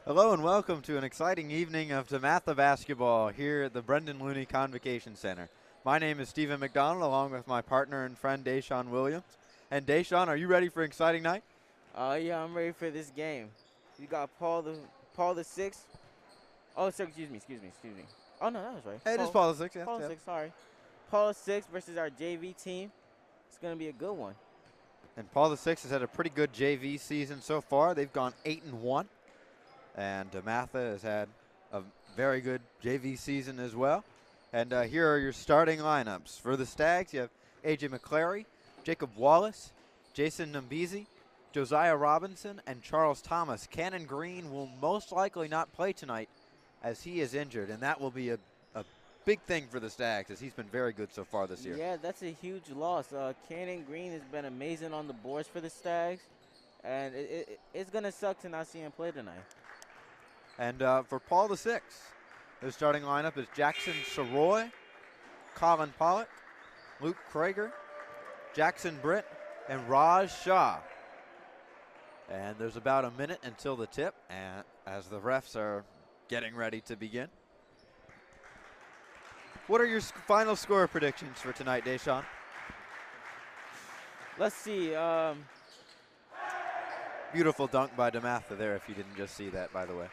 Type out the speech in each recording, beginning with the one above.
Hello and welcome to an exciting evening of DeMatha basketball here at the Brendan Looney Convocation Center. My name is Stephen McDonald along with my partner and friend Deshaun Williams. And Deshaun, are you ready for an exciting night? Yeah, I'm ready for this game. You got Paul the sixth. Oh, sorry, excuse me. Oh no, that was right. Hey, it is Paul the 6th, yes. Paul the sixth. Sorry, Paul the sixth versus our JV team. It's gonna be a good one. And Paul the 6th has had a pretty good JV season so far. They've gone 8-1. And DeMatha has had a very good JV season as well. And here are your starting lineups. For the Stags, you have A.J. McClary, Jacob Wallace, Jason Nambizi, Josiah Robinson, and Charles Thomas. Cannon Green will most likely not play tonight as he is injured, and that will be a big thing for the Stags as he's been very good so far this year. Yeah, that's a huge loss. Cannon Green has been amazing on the boards for the Stags, and it's going to suck to not see him play tonight. And for Paul the 6th, their starting lineup is Jackson Soroy, Colin Pollock, Luke Krager, Jackson Britt, and Raj Shah. And there's about a minute until the tip, and as the refs are getting ready to begin. What are your final score predictions for tonight, Deshaun? Let's see. Beautiful dunk by DeMatha there, if you didn't just see that, by the way.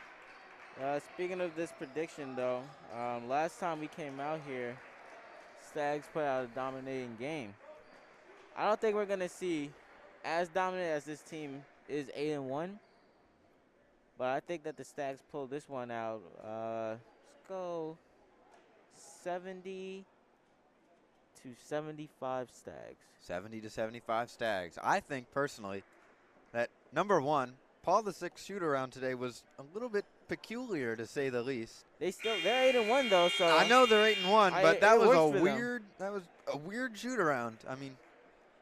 Speaking of this prediction, though, last time we came out here, Stags put out a dominating game. I don't think we're going to see as dominant as this team is 8-1, but I think that the Stags pull this one out. Let's go 70-75 Stags. 70-75 Stags. I think personally that number one, Paul the 6th shoot-around today was a little bit peculiar, to say the least. They're 8-1 though, so I know they're 8-1, but that was a weird shoot-around. I mean,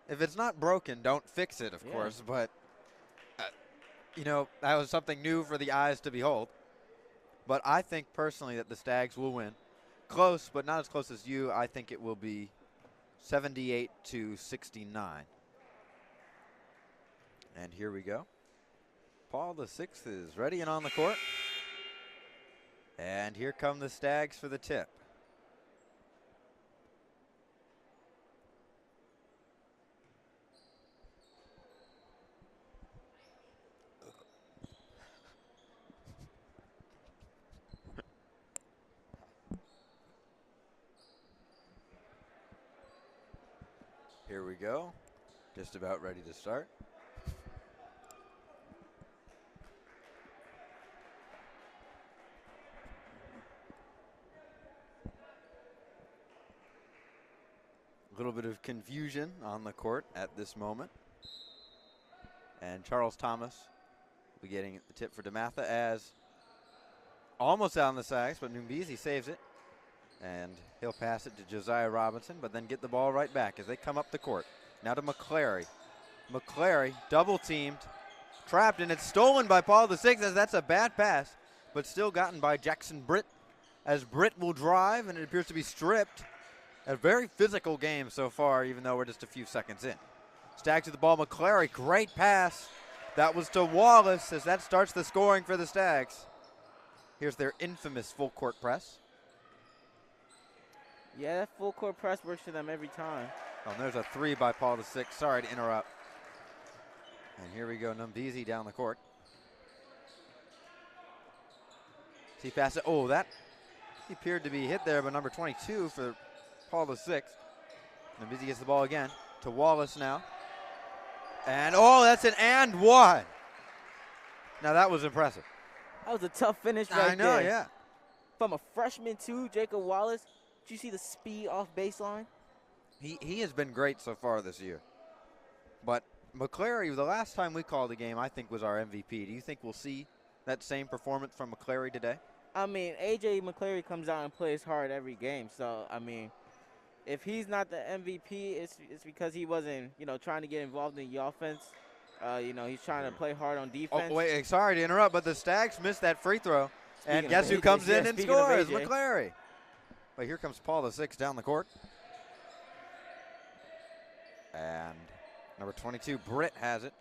if it's not broken, don't fix it, of course. But you know, that was something new for the eyes to behold. But I think personally that the Stags will win. Close, but not as close as you. I think it will be 78-69. And here we go. Paul the 6th is ready and on the court. And here come the Stags for the tip. Here we go. Just about ready to start. A little bit of confusion on the court at this moment. And Charles Thomas will be getting the tip for DeMatha as almost out on the Stags, but Numbizi saves it. And he'll pass it to Josiah Robinson, but then get the ball right back as they come up the court. Now to McClary. McClary double-teamed, trapped, and it's stolen by Paul the 6th as that's a bad pass, but still gotten by Jackson Britt as Britt will drive, and it appears to be stripped. A very physical game so far, even though we're just a few seconds in. Stags with the ball. McClary, great pass. That was to Wallace as that starts the scoring for the Stags. Here's their infamous full court press. Yeah, that full court press works for them every time. Oh, and there's a three by Paul the 6th. Sorry to interrupt. And here we go, Numbizi down the court. See pass it. Oh, that he appeared to be hit there by number 22 for Paul the 6th. Numbizi gets the ball again to Wallace now. And, oh, that's an and one. Now, that was impressive. That was a tough finish right there. I know, yeah. From a freshman, too, Jacob Wallace. Did you see the speed off baseline? He has been great so far this year. But McClary, the last time we called the game, I think was our MVP. Do you think we'll see that same performance from McClary today? I mean, A.J. McClary comes out and plays hard every game. So, I mean, if he's not the MVP, it's because he wasn't, trying to get involved in the offense. He's trying to play hard on defense. Oh, wait, sorry to interrupt, but the Stags missed that free throw. And guess who comes in and scores? McClary. But here comes Paul the 6th down the court. And number 22, Britt has it.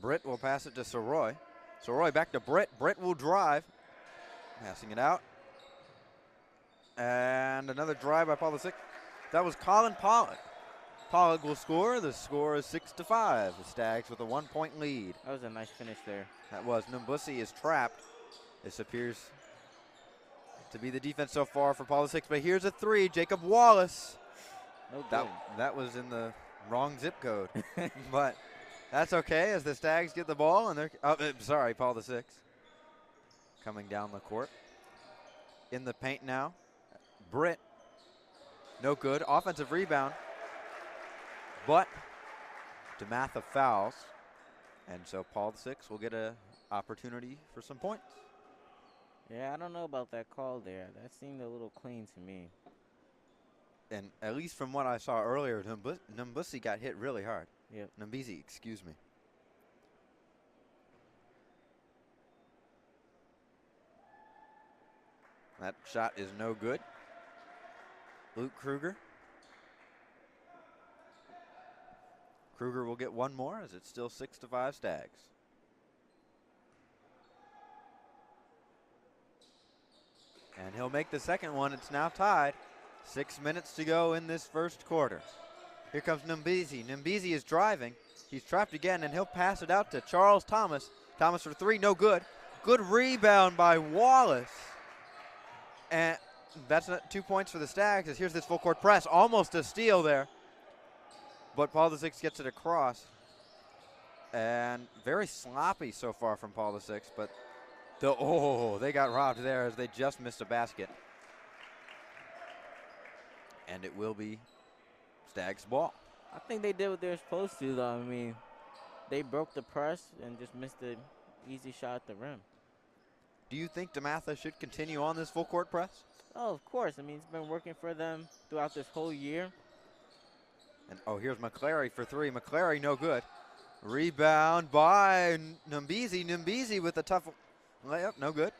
Britt will pass it to Soroy. So Roy back to Britt. Britt will drive. Passing it out. And another drive by Paul VI. That was Colin Pollock. Pollock will score. The score is 6-5. The Stags with a 1-point lead. That was a nice finish there. That was. Numbusi is trapped. This appears to be the defense so far for Paul VI. But here's a three. Jacob Wallace. No that was in the wrong zip code. But that's okay as the Stags get the ball. And they're, sorry, Paul VI. Coming down the court. In the paint now. Britt. No good. Offensive rebound. But DeMatha fouls. And so Paul VI will get an opportunity for some points. Yeah, I don't know about that call there. That seemed a little clean to me. And at least from what I saw earlier, Numbusi got hit really hard. Yep. Numbizi, excuse me. That shot is no good. Luke Kruger. Kruger will get one more as it's still 6-5 Stags. And he'll make the second one. It's now tied. 6 minutes to go in this first quarter. Here comes Numbizi. Numbizi is driving. He's trapped again, and he'll pass it out to Charles Thomas. Thomas for three, no good. Good rebound by Wallace. And that's 2 points for the Stags as here's this full court press. Almost a steal there. But Paul VI gets it across. And very sloppy so far from Paul VI, but they got robbed there as they just missed a basket. And it will be Stags ball. I think they did what they were supposed to, though. I mean, they broke the press and just missed an easy shot at the rim. Do you think DeMatha should continue on this full court press? Oh, of course. I mean, it's been working for them throughout this whole year. And here's McClary for three. McClary no good. Rebound by Numbizi. Numbizi with a tough layup, no good.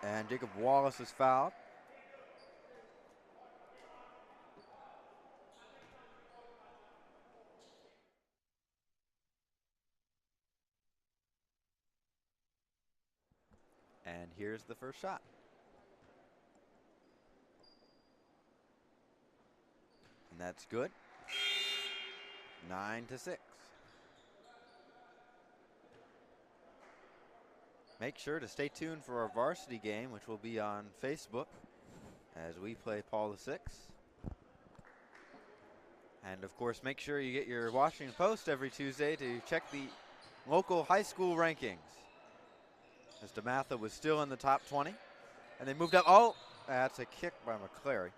And Jacob Wallace is fouled. And here's the first shot. And that's good. 9-6. Make sure to stay tuned for our varsity game, which will be on Facebook as we play Paul VI. And of course, make sure you get your Washington Post every Tuesday to check the local high school rankings. As DeMatha was still in the top 20. And they moved up. Oh, that's a kick by McClary.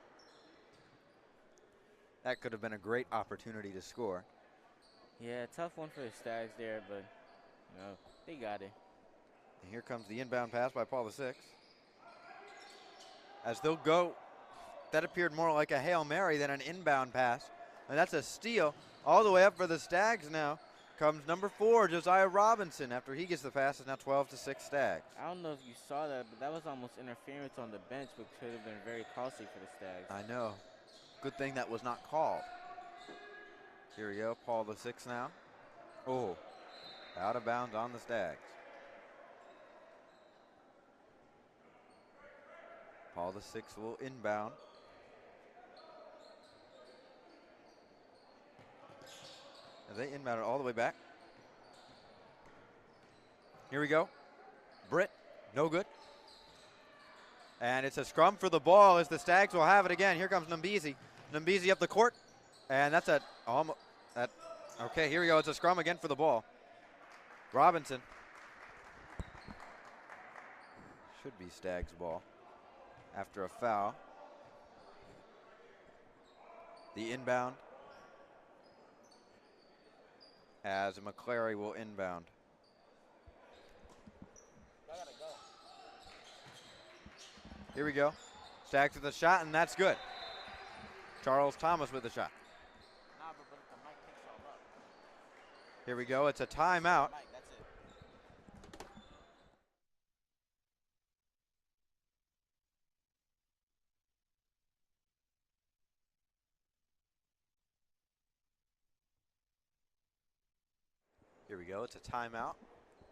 That could have been a great opportunity to score. Yeah, tough one for the Stags there, but, they got it. And here comes the inbound pass by Paul VI. As they'll go, that appeared more like a Hail Mary than an inbound pass. And that's a steal all the way up for the Stags now. Comes number 4, Josiah Robinson. After he gets the pass, it's now 12-6 Stags. I don't know if you saw that, but that was almost interference on the bench, which could have been very costly for the Stags. I know. Good thing that was not called. Here we go, Paul VI now. Oh, out of bounds on the Stags. Paul VI will inbound. As they inbound it all the way back. Here we go. Britt, no good. And it's a scrum for the ball as the Stags will have it again. Here comes Numbizi. Numbizi up the court. And that's okay, here we go. It's a scrum again for the ball. Robinson. Should be Stags ball after a foul. The inbound as McClary will inbound. Here we go. Stags with the shot, and that's good. Charles Thomas with the shot. Here we go. It's a timeout. Here we go. It's a timeout.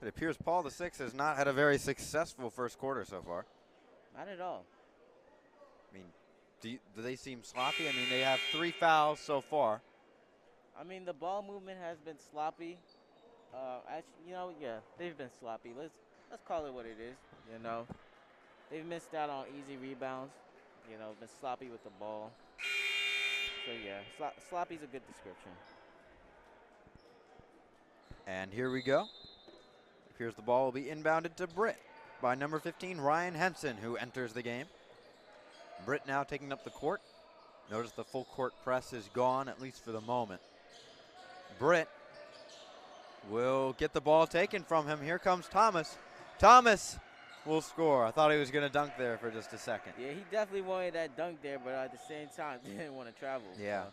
It appears Paul VI has not had a very successful first quarter so far. Not at all. I mean, do they seem sloppy? I mean, they have 3 fouls so far. I mean, the ball movement has been sloppy. Actually, yeah, they've been sloppy. Let's call it what it is. They've missed out on easy rebounds. Been sloppy with the ball. So yeah, sloppy's a good description. And here we go. Appears the ball will be inbounded to Britt by number 15, Ryan Henson, who enters the game. Britt now taking up the court. Notice the full court press is gone, at least for the moment. Britt will get the ball taken from him. Here comes Thomas. Thomas will score. I thought he was going to dunk there for just a second. Yeah, he definitely wanted that dunk there, but at the same time, didn't want to travel. Yeah. So.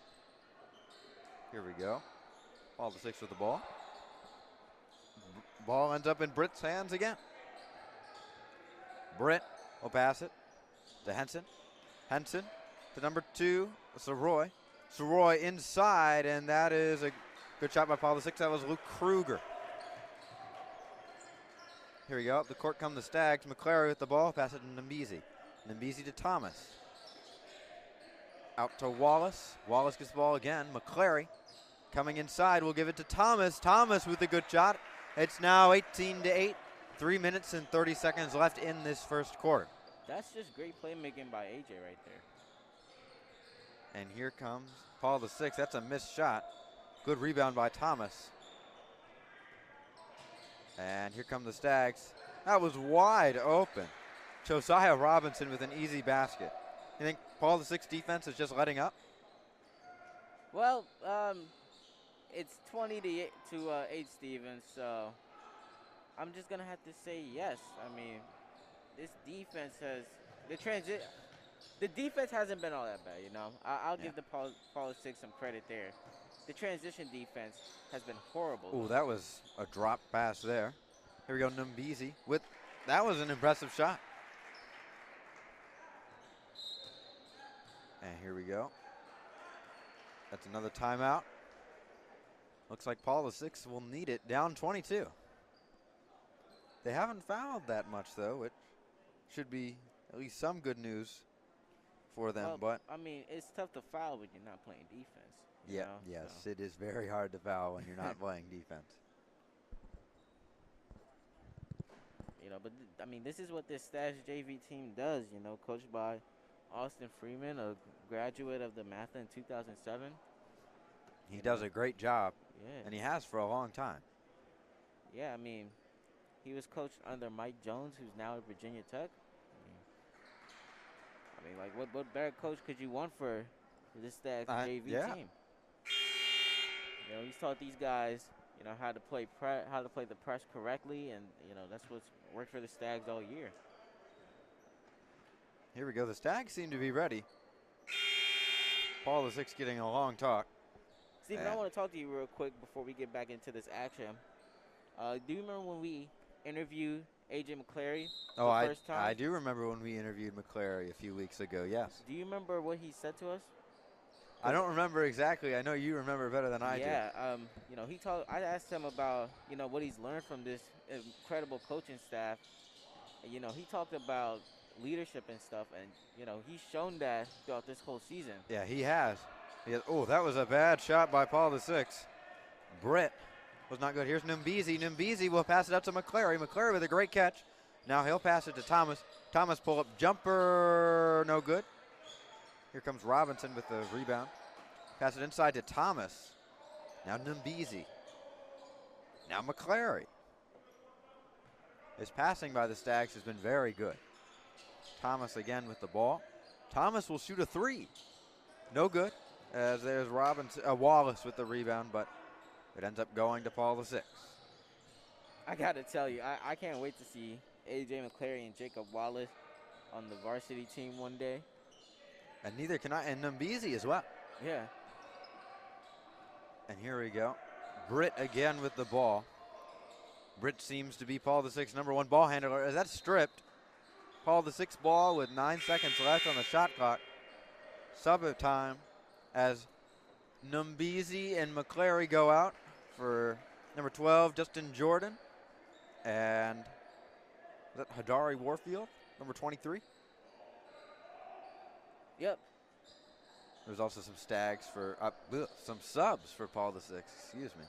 Here we go. Paul VI with the ball. Ball ends up in Britt's hands again. Britt will pass it to Henson. Henson to number 2, Soroy. Soroy inside, and that is a good shot by Paul VI. That was Luke Kruger. Here we go. Up the court come the Stags. McClary with the ball. Pass it to Nambizi. Nambizi to Thomas. Out to Wallace. Wallace gets the ball again. McClary coming inside. We'll give it to Thomas. Thomas with a good shot. It's now 18-8. 3 minutes and 30 seconds left in this first quarter. That's just great playmaking by AJ right there. And here comes Paul VI. That's a missed shot. Good rebound by Thomas. And here come the Stags. That was wide open. Josiah Robinson with an easy basket. You think Paul VI defense is just letting up? Well, it's 20 to 8, Stevens. So I'm just gonna have to say yes. I mean, this defense has the defense hasn't been all that bad. I'll give the Paul VI some credit there. The transition defense has been horrible. Ooh, that was a drop pass there. Here we go, Nambizi with, that was an impressive shot. And here we go. That's another timeout. Looks like Paul VI will need it. Down 22. They haven't fouled that much, though, which should be at least some good news for them. But I mean, it's tough to foul when you're not playing defense. Yes, it is very hard to foul when you're not playing defense. But I mean, this is what this Stash JV team does. Coached by Austin Freeman, a graduate of DeMatha in 2007. He does a great job. Yeah. And he has for a long time. Yeah, I mean, he was coached under Mike Jones, who's now at Virginia Tech. I mean, like, what better coach could you want for this Stash JV team? He's taught these guys, how to play the press correctly, and that's what's worked for the Stags all year. Here we go. The Stags seem to be ready. Paul VI getting a long talk. Steven, I want to talk to you real quick before we get back into this action. Do you remember when we interviewed AJ McClary the first time? I do remember when we interviewed McClary a few weeks ago, yes. Do you remember what he said to us? I don't remember exactly. I know you remember better than I do. Yeah, I asked him about, what he's learned from this incredible coaching staff. And, he talked about leadership and stuff, and, he's shown that throughout this whole season. Yeah, he has. Oh, that was a bad shot by Paul VI. Britt was not good. Here's Nambizi. Nambizi will pass it out to McClary. McClary with a great catch. Now he'll pass it to Thomas. Thomas pull up jumper, no good. Here comes Robinson with the rebound. Pass it inside to Thomas. Now Nambizi. Now McClary. His passing by the Stags has been very good. Thomas again with the ball. Thomas will shoot a 3. No good. As there's Wallace with the rebound, but it ends up going to Paul VI. I got to tell you, I can't wait to see A.J. McClary and Jacob Wallace on the varsity team one day. And neither can I, and Nambizi as well. Yeah. And here we go. Britt again with the ball. Britt seems to be Paul VI number 1 ball handler. As that's stripped, Paul VI ball with 9 seconds left on the shot clock. Sub time as Nambizi and McClary go out for Number 12, Justin Jordan. And is that Hadari Warfield, number 23? Yep. There's also some stags for, some subs for Paul the Sixth, excuse me.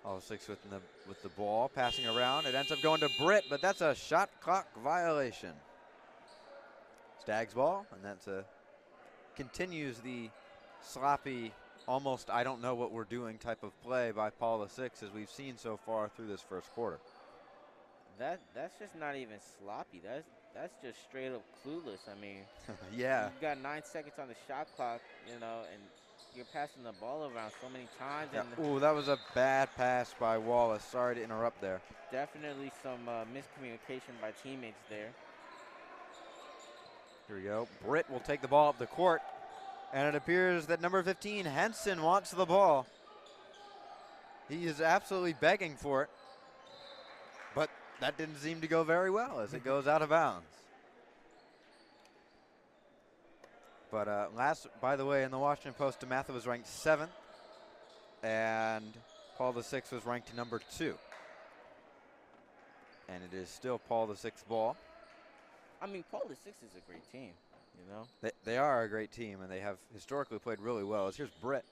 Paul the Sixth with the ball, passing around. It ends up going to Britt, but that's a shot clock violation. Stags ball, and that's continues the sloppy, almost I don't know what we're doing type of play by Paul the Sixth as we've seen so far through this first quarter. That's just not even sloppy. That's just straight up clueless. I mean, yeah. You've got 9 seconds on the shot clock, you know, and you're passing the ball around so many times. Yeah. And Ooh, that was a bad pass by Wallace. Sorry to interrupt there. Definitely some miscommunication by teammates there. Here we go. Britt will take the ball up the court, and it appears that number 15, Henson, wants the ball. He is absolutely begging for it, but that didn't seem to go very well as it goes out of bounds. But by the way, in the Washington Post, DeMatha was ranked 7th, and Paul the Sixth was ranked number 2. And it is still Paul the Sixth ball. I mean, Paul the Sixth is a great team, you know? They are a great team, and they have historically played really well. Here's Britt.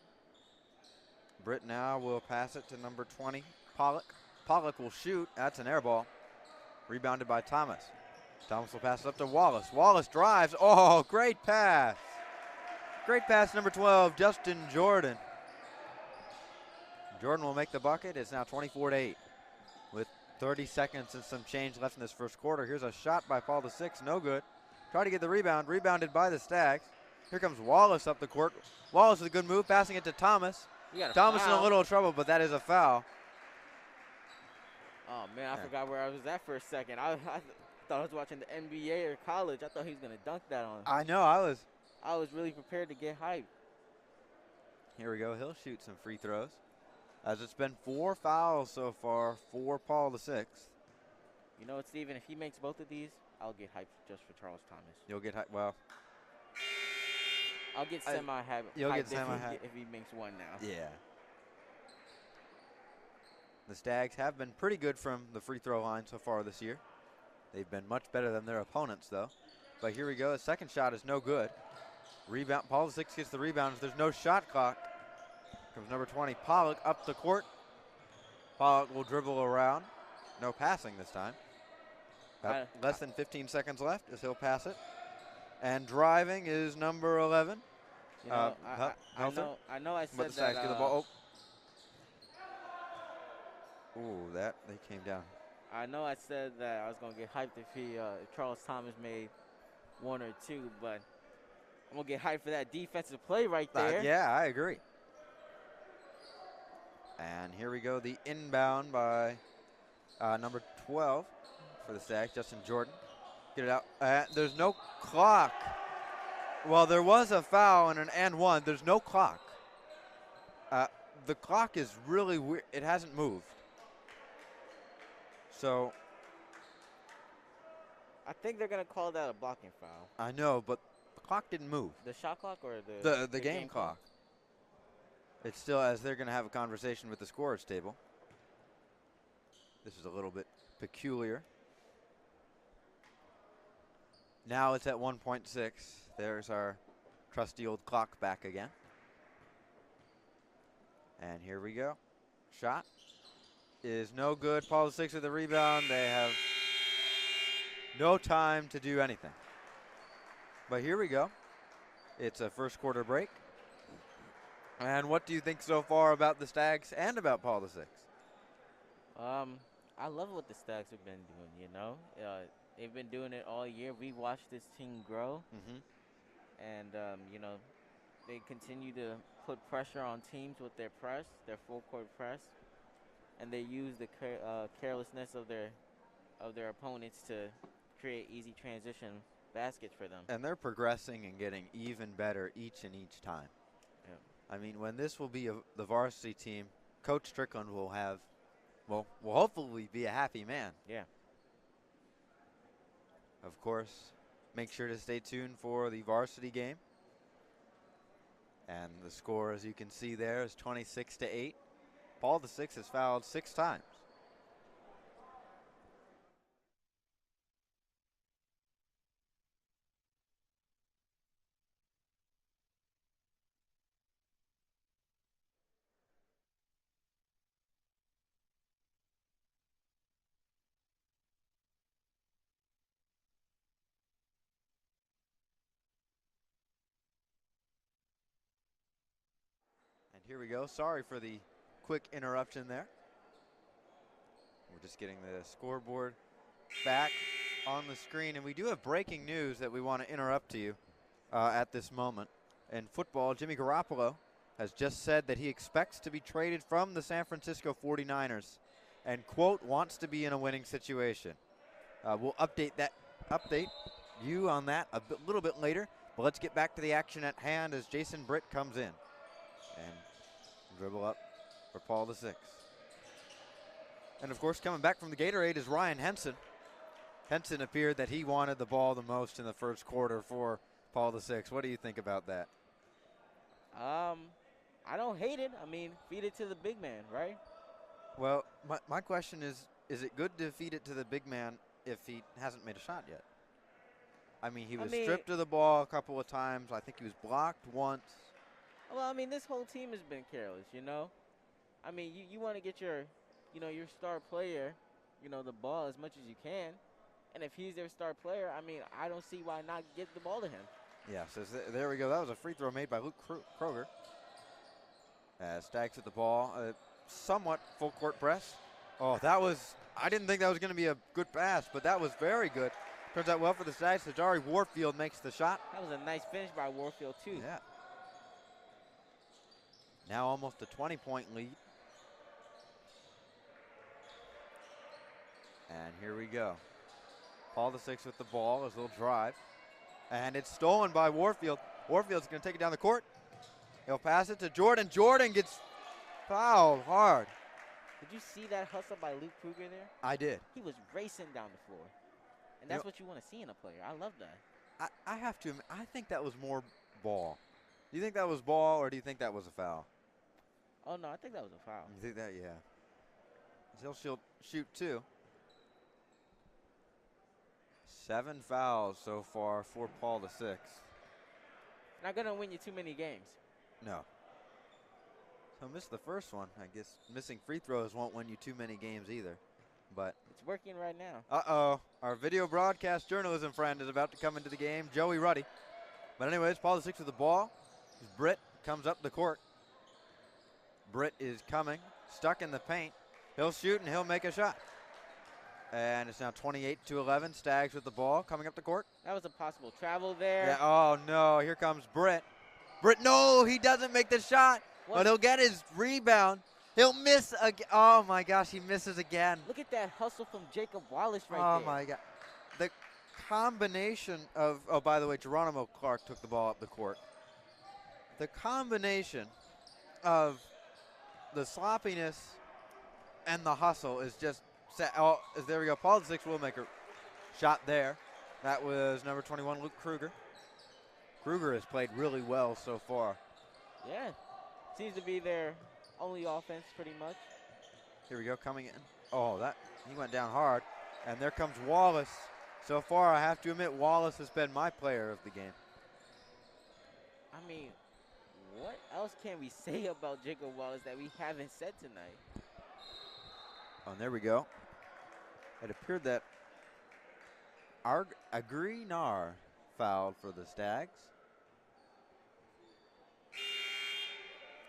Britt now will pass it to number 20, Pollock. Pollock will shoot. That's an air ball. Rebounded by Thomas. Thomas will pass it up to Wallace. Wallace drives. Oh, great pass. Great pass, number 12, Justin Jordan. Jordan will make the bucket. It's now 24-8 with 30 seconds and some change left in this first quarter. Here's a shot by Paul the Sixth. No good. Try to get the rebound. Rebounded by the Stags. Here comes Wallace up the court. Wallace with a good move, passing it to Thomas. Thomas in a little trouble, but that is a foul. Oh, man, I forgot where I was at for a second. I thought I was watching the NBA or college. I thought he was going to dunk that on. I know, I was really prepared to get hyped. Here we go. He'll shoot some free throws. As it's been 4 fouls so far for Paul the Sixth. You know what, Steven? If he makes both of these, I'll get hyped just for Charles Thomas. You'll get hyped. Well, I'll get semi-hyped. You'll get semi-hyped if he makes one now. Yeah. The Stags have been pretty good from the free throw line so far this year. They've been much better than their opponents, though. But here we go. The second shot is no good. Rebound. Paul the Sixth gets the rebound. There's no shot clock. Comes number 20, Pollock, up the court. Pollock will dribble around. No passing this time. Less than 15 seconds left as he'll pass it. And driving is number 11. You know, I know I said but the Stags that. Get the ball. Oh. Ooh, they came down. I know I said that I was going to get hyped if Charles Thomas made 1 or 2, but I'm going to get hyped for that defensive play right there. Yeah, I agree. And here we go, the inbound by number 12 for the Stags, Justin Jordan. Get it out. There's no clock. Well, there was a foul and an and one. There's no clock. The clock is really weird. It hasn't moved. So I think they're going to call that a blocking foul. I know, but the clock didn't move. The shot clock or the game clock? It's still, as they're going to have a conversation with the scorers table. This is a little bit peculiar. Now it's at 1.6. There's our trusty old clock back again. And here we go. Shot is no good. Paul the Sixth with the rebound. They have no time to do anything. But here we go. It's a first quarter break. And what do you think so far about the Stags and about Paul the Sixth? I love what the Stags have been doing, you know. They've been doing it all year. We watched this team grow. And, you know, they continue to put pressure on teams with their press, their full court press. And they use the carelessness of their opponents to create easy transition baskets for them. And they're progressing and getting even better each and each time. I mean, when this will be the varsity team, Coach Strickland will have, will hopefully be a happy man. Yeah. Of course, make sure to stay tuned for the varsity game. And the score, as you can see there, is 26-8. Paul VI has fouled 6 times. And here we go. Sorry for the quick interruption there. We're just getting the scoreboard back on the screen, and we do have breaking news that we want to interrupt to you at this moment. In football, Jimmy Garoppolo has just said that he expects to be traded from the San Francisco 49ers and, quote, wants to be in a winning situation. We'll update you on that a little bit later, but let's get back to the action at hand as Jason Britt comes in and dribble up for Paul VI. And of course, coming back from the Gatorade is Ryan Henson. Henson appeared that he wanted the ball the most in the first quarter for Paul VI. What do you think about that? I don't hate it. I mean, feed it to the big man, right? Well, my question is it good to feed it to the big man if he hasn't made a shot yet? I mean, he was stripped of the ball a couple of times. I think he was blocked once. Well, I mean, this whole team has been careless, you know? I mean, you want to get your star player, the ball as much as you can. And if he's their star player, I mean, I don't see why not get the ball to him. Yeah, so there we go. That was a free throw made by Luke Kroger. Stags at the ball. Somewhat full court press. Oh, I didn't think that was going to be a good pass, but that was very good. Turns out well for the Stags. Sajari Warfield makes the shot. That was a nice finish by Warfield, too. Yeah. Now almost a 20-point lead. And here we go. Paul VI with the ball, his little drive. And it's stolen by Warfield. Warfield's going to take it down the court. He'll pass it to Jordan. Jordan gets fouled hard. Did you see that hustle by Luke Kruger there? I did. He was racing down the floor. And that's what you want to see in a player. I love that. I have to admit, I think that was more ball. Do you think that was ball, or do you think that was a foul? Oh, no, I think that was a foul. You think that? Yeah. He'll shoot 2. 7 fouls so far for Paul VI. Not going to win you too many games. No. So missed the first one. I guess missing free throws won't win you too many games either. But it's working right now. Uh-oh. Our video broadcast journalism friend is about to come into the game, Joey Ruddy. But anyways, Paul VI with the ball. Britt comes up the court. Britt is coming, stuck in the paint. He'll shoot and he'll make a shot. And it's now 28-11. Stags with the ball coming up the court. That was a possible travel there. Yeah. Oh, no. Here comes Britt. Britt, no, he doesn't make the shot. What? But he'll get his rebound. He'll miss again. Oh, my gosh, he misses again. Look at that hustle from Jacob Wallace right there. Oh, my God. The combination of, oh, by the way, Geronimo Clark took the ball up the court. The combination of the sloppiness and the hustle is just set. Oh, there we go. Paul VI will make a shot there. That was number 21, Luke Kruger. Kruger has played really well so far. Yeah. Seems to be their only offense pretty much. Here we go, coming in. Oh, he went down hard. And there comes Wallace. So far, I have to admit, Wallace has been my player of the game. I mean, what else can we say about Jacob Wallace that we haven't said tonight? Oh, and there we go. It appeared that Agrinar fouled for the Stags.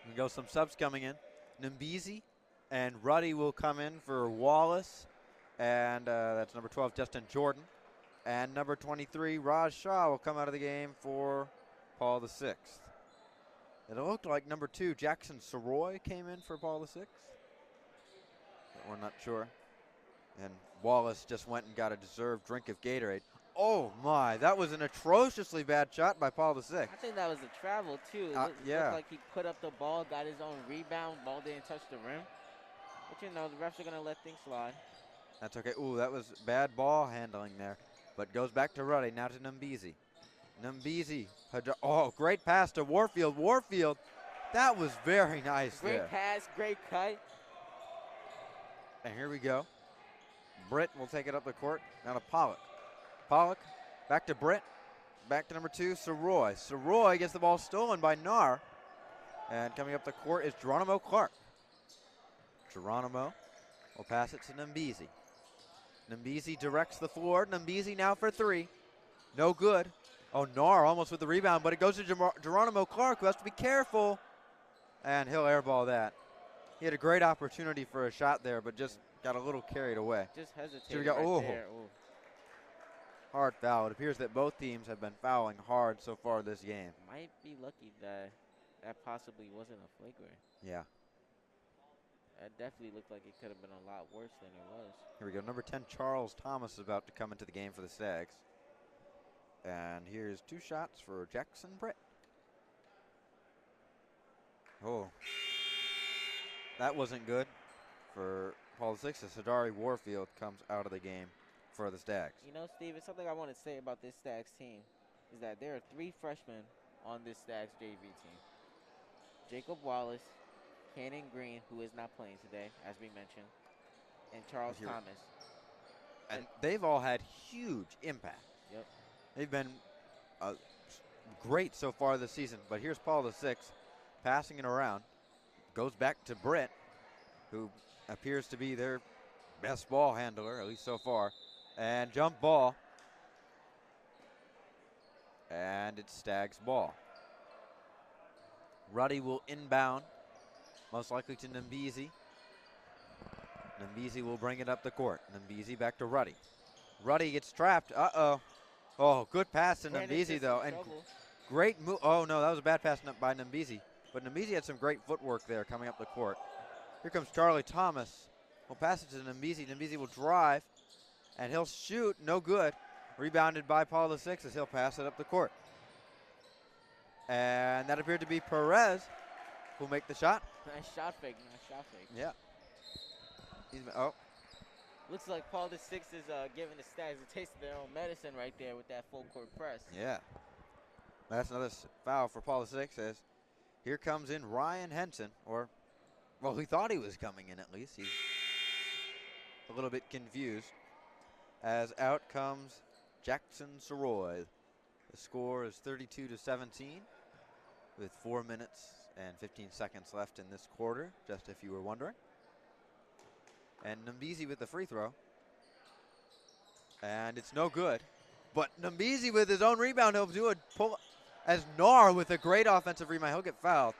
We go some subs coming in. Nimbizi and Ruddy will come in for Wallace. And that's number 12, Justin Jordan. And number 23, Raj Shah will come out of the game for Paul VI. It looked like number 2, Jackson Soroy came in for Paul VI. But we're not sure. And Wallace just went and got a deserved drink of Gatorade. Oh, my. That was an atrociously bad shot by Paul VI. I think that was a travel, too. It looked like he put up the ball, got his own rebound. Ball didn't touch the rim. But, the refs are going to let things slide. That's okay. Ooh, that was bad ball handling there. But goes back to Ruddy, now to Nimbizi. Nimbizi. Oh, great pass to Warfield. Warfield, that was very nice Great pass, great cut. And here we go. Britt will take it up the court. Now to Pollock. Pollock back to Britt. Back to number 2, Soroy. Soroy gets the ball stolen by Nar. And coming up the court is Geronimo Clark. Geronimo will pass it to Nambizi. Nambizi directs the floor. Nambizi now for 3. No good. Oh, Nar almost with the rebound, but it goes to Geronimo Clark, who has to be careful. And he'll airball that. He had a great opportunity for a shot there, but just got a little carried away. Just hesitated Here we go. right Ooh. there. Ooh. Hard foul. It appears that both teams have been fouling hard so far this game. Might be lucky that that possibly wasn't a flagrant. Yeah. That definitely looked like it could have been a lot worse than it was. Here we go. Number 10, Charles Thomas is about to come into the game for the Stags. And here's 2 shots for Jackson Britt. Oh. That wasn't good for Paul VI as Hadari Warfield comes out of the game for the Stags. You know, Steve, it's something I want to say about this Stags team is that there are 3 freshmen on this Stags JV team. Jacob Wallace, Cannon Green, who is not playing today, as we mentioned, and Charles Thomas. And they've all had huge impact. Yep. They've been great so far this season. But here's Paul VI passing it around. Goes back to Britt, who appears to be their best ball handler, at least so far. And jump ball. And it's Stags ball. Ruddy will inbound, most likely to Nambizi. Nambizi will bring it up the court. Nambizi back to Ruddy. Ruddy gets trapped. Uh-oh. Oh, good pass to Nambizi, though. And great move. Oh, no, that was a bad pass by Nambizi. But Nambizi had some great footwork there coming up the court. Here comes Charlie Thomas. We'll pass it to Nambizi. Nambizi will drive, and he'll shoot. No good. Rebounded by Paul VI as he'll pass it up the court. And that appeared to be Perez who'll make the shot. Nice shot fake. Nice shot fake. Yeah. Looks like Paul VI is giving the Stags a taste of their own medicine right there with that full court press. Yeah. That's another foul for Paul VI as here comes in Ryan Henson, or, well, we thought he was coming in at least. He's a little bit confused. As out comes Jackson Soroy. The score is 32-17 with 4 minutes and 15 seconds left in this quarter, just if you were wondering. And Nambizi with the free throw. And it's no good. But Nambizi with his own rebound, he'll do a pull as Nar with a great offensive rebound. He'll get fouled.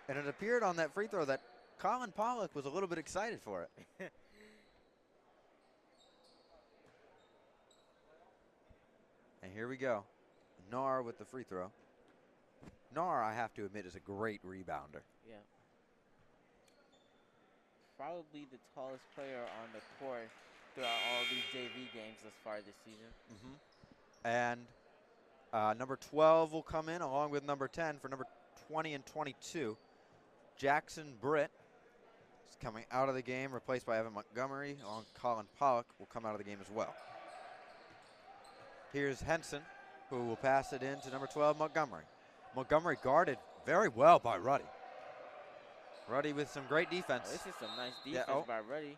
And it appeared on that free throw that Colin Pollock was a little bit excited for it. And here we go. Nar with the free throw. Nar, I have to admit, is a great rebounder. Yeah. Probably the tallest player on the court throughout all these JV games thus far this season. And number 12 will come in along with number 10 for number 20 and 22. Jackson Britt is coming out of the game, replaced by Evan Montgomery. Along Colin Pollock will come out of the game as well. Here's Henson, who will pass it in to number 12, Montgomery. Montgomery guarded very well by Ruddy. Ruddy with some great defense. Oh, this is some nice defense by Ruddy.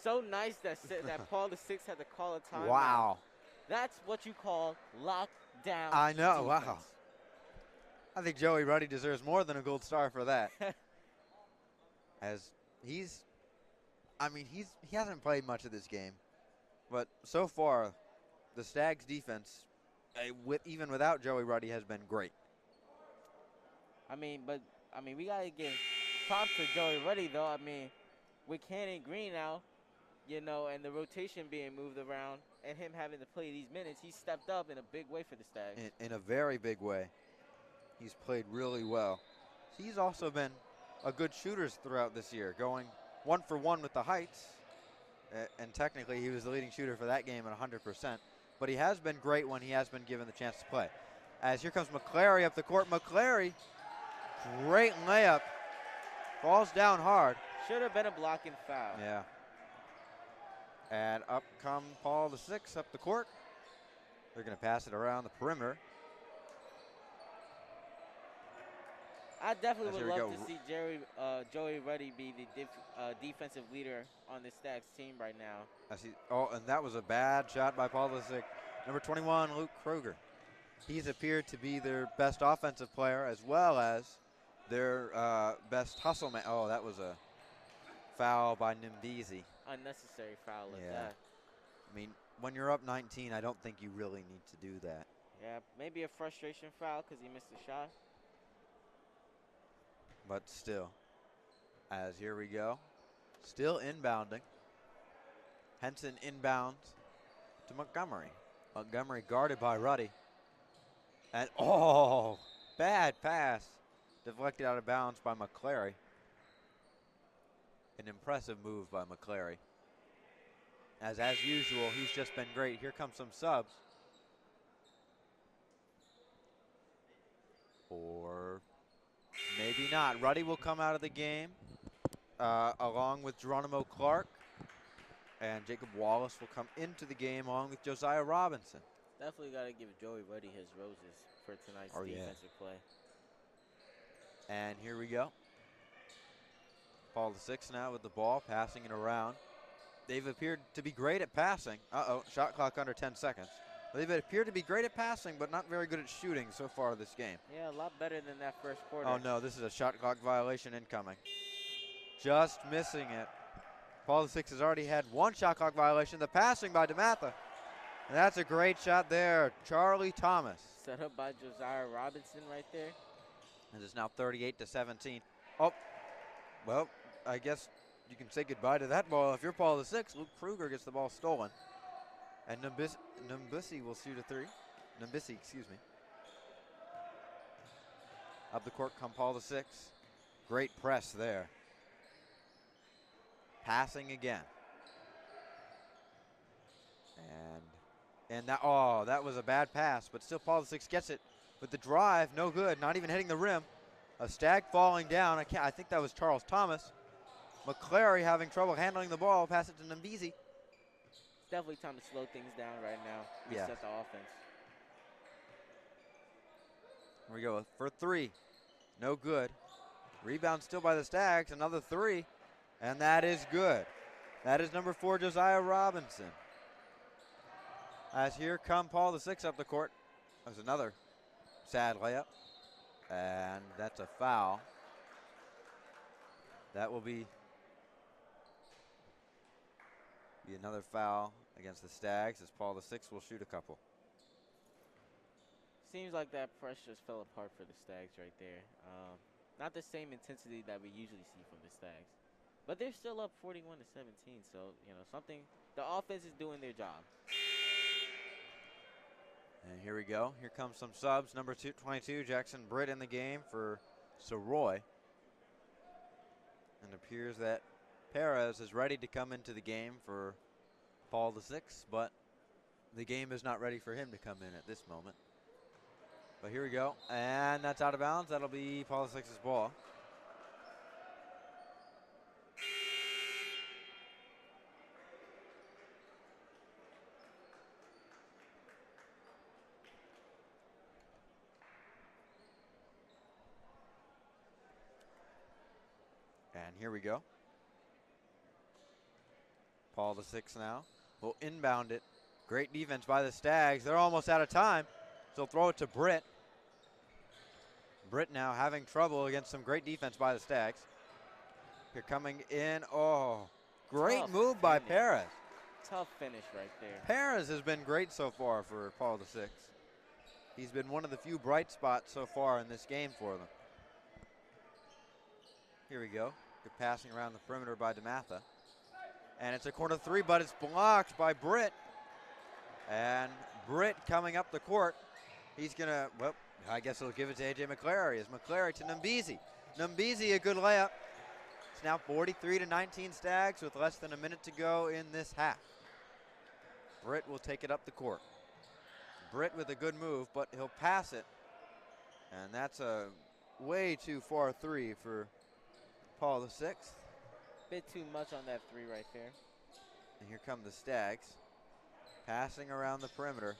So nice that Paul VI had to call a timeout. Wow. That's what you call lockdown. I know, defense. wow. I think Joey Ruddy deserves more than a gold star for that. As he hasn't played much of this game, but so far, the Stags defense, even without Joey Ruddy, has been great. We gotta give props to Joey Ruddy though. With Cannon Green now, and the rotation being moved around, and him having to play these minutes, he stepped up in a big way for the Stags. In a very big way. He's played really well. He's also been a good shooter throughout this year, going 1 for 1 with the Heights. And technically, he was the leading shooter for that game at 100%. But he has been great when he has been given the chance to play. As here comes McClary up the court. McClary, great layup. Falls down hard. Should have been a blocking foul. Yeah. And up come Paul VI up the court. They're going to pass it around the perimeter. I definitely As would here we love go. to see Joey Ruddy be the defensive leader on the Stags team right now. Oh, and that was a bad shot by Paul VI. Number 21, Luke Kruger. He's appeared to be their best offensive player as well as their best hustle man. Oh, that was a foul by Nimbizi. Unnecessary foul at Yeah. that. I mean, when you're up 19, I don't think you really need to do that. Yeah, maybe a frustration foul because he missed the shot. But still, as here we go, still inbounding. Henson inbounds to Montgomery. Montgomery guarded by Ruddy. And, oh, bad pass. Deflected out of bounds by McClary. An impressive move by McClary. As usual, he's just been great. Here comes some subs. Or maybe not. Ruddy will come out of the game along with Geronimo Clark. And Jacob Wallace will come into the game along with Josiah Robinson. Definitely got to give Joey Ruddy his roses for tonight's defensive play. And here we go. Paul VI now with the ball, passing it around. They've appeared to be great at passing. Shot clock under 10 seconds. They've appeared to be great at passing, but not very good at shooting so far this game. Yeah, a lot better than that first quarter. Oh, no, this is a shot clock violation incoming. Just missing it. Paul VI has already had one shot clock violation. The passing by DeMatha. And that's a great shot there. Charlie Thomas. Set up by Josiah Robinson right there. And it's now 38-17. Oh, well, I guess you can say goodbye to that ball. If you're Paul VI, Luke Kruger gets the ball stolen. And Numbisi will shoot a three. Numbisi, excuse me. Up the court come Paul VI. Great press there. Passing again. And that was a bad pass, but still Paul VI gets it with the drive, no good, not even hitting the rim. A Stag falling down. I think that was Charles Thomas. McClary having trouble handling the ball. Pass it to Nimbizi. It's definitely time to slow things down right now. Reset the offense. Here we go for three. No good. Rebound still by the Stags. Another three. And that is good. That is number 4, Josiah Robinson. As here come Paul VI up the court. There's another sad layup. And that's a foul. That will be another foul against the Stags as Paul VI will shoot a couple. Seems like that press just fell apart for the Stags right there. Not the same intensity that we usually see from the Stags. But they're still up 41-17, so, the offense is doing their job. And here we go. Here comes some subs. Number 22, Jackson Britt in the game for Soroy. And it appears that Perez is ready to come into the game for Paul VI, but the game is not ready for him to come in at this moment. But here we go. And that's out of bounds. That'll be Paul VI's ball. And here we go. Paul VI now will inbound it. Great defense by the Stags. They're almost out of time. So throw it to Britt. Britt now having trouble against some great defense by the Stags. Here coming in. Oh, great Tough move by finish. Perez. Tough finish right there. Perez has been great so far for Paul VI. He's been one of the few bright spots so far in this game for them. Here we go. Good passing around the perimeter by DeMatha. And it's a corner three, but it's blocked by Britt. And Britt coming up the court. He's going to, well, I guess he'll give it to A.J. McClary. As McClary to Nimbizi. Nimbizi, a good layup. It's now 43-19 Stags with less than a minute to go in this half. Britt will take it up the court. Britt with a good move, but he'll pass it. And that's a way too far three for Paul VI. Bit too much on that three right there. And here come the Stags. Passing around the perimeter.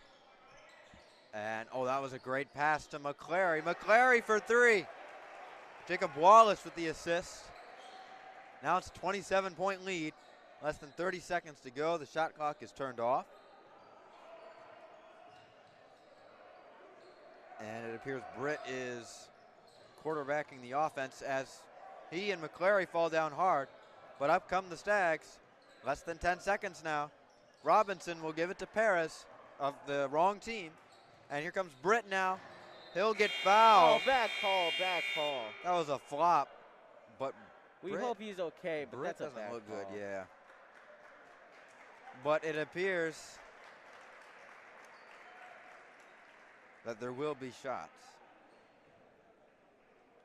And, that was a great pass to McClary. McClary for three. Jacob Wallace with the assist. Now it's a 27-point lead. Less than 30 seconds to go. The shot clock is turned off. And it appears Britt is quarterbacking the offense as he and McClary fall down hard. But up come the Stags. Less than 10 seconds now. Robinson will give it to Perez of the wrong team. And here comes Britt now. He'll get fouled. Oh, bad call, bad call. That was a flop. But we Britt, hope he's okay, but Britt that's a bad doesn't look call. good, yeah. But it appears that there will be shots.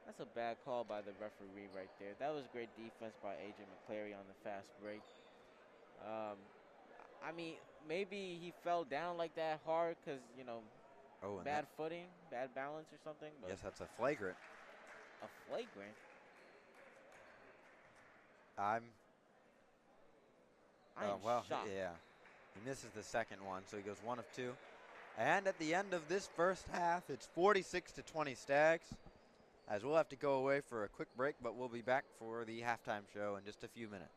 That's a bad call by the referee right there. That was great defense by A.J. McClary on the fast break. I mean, maybe he fell down like that hard because, you know, bad footing, bad balance or something. But yes, that's a flagrant. A flagrant? I'm shocked. Yeah. He misses the second one, so he goes 1 of 2. And at the end of this first half, it's 46-20 Stags. As we'll have to go away for a quick break, but we'll be back for the halftime show in just a few minutes.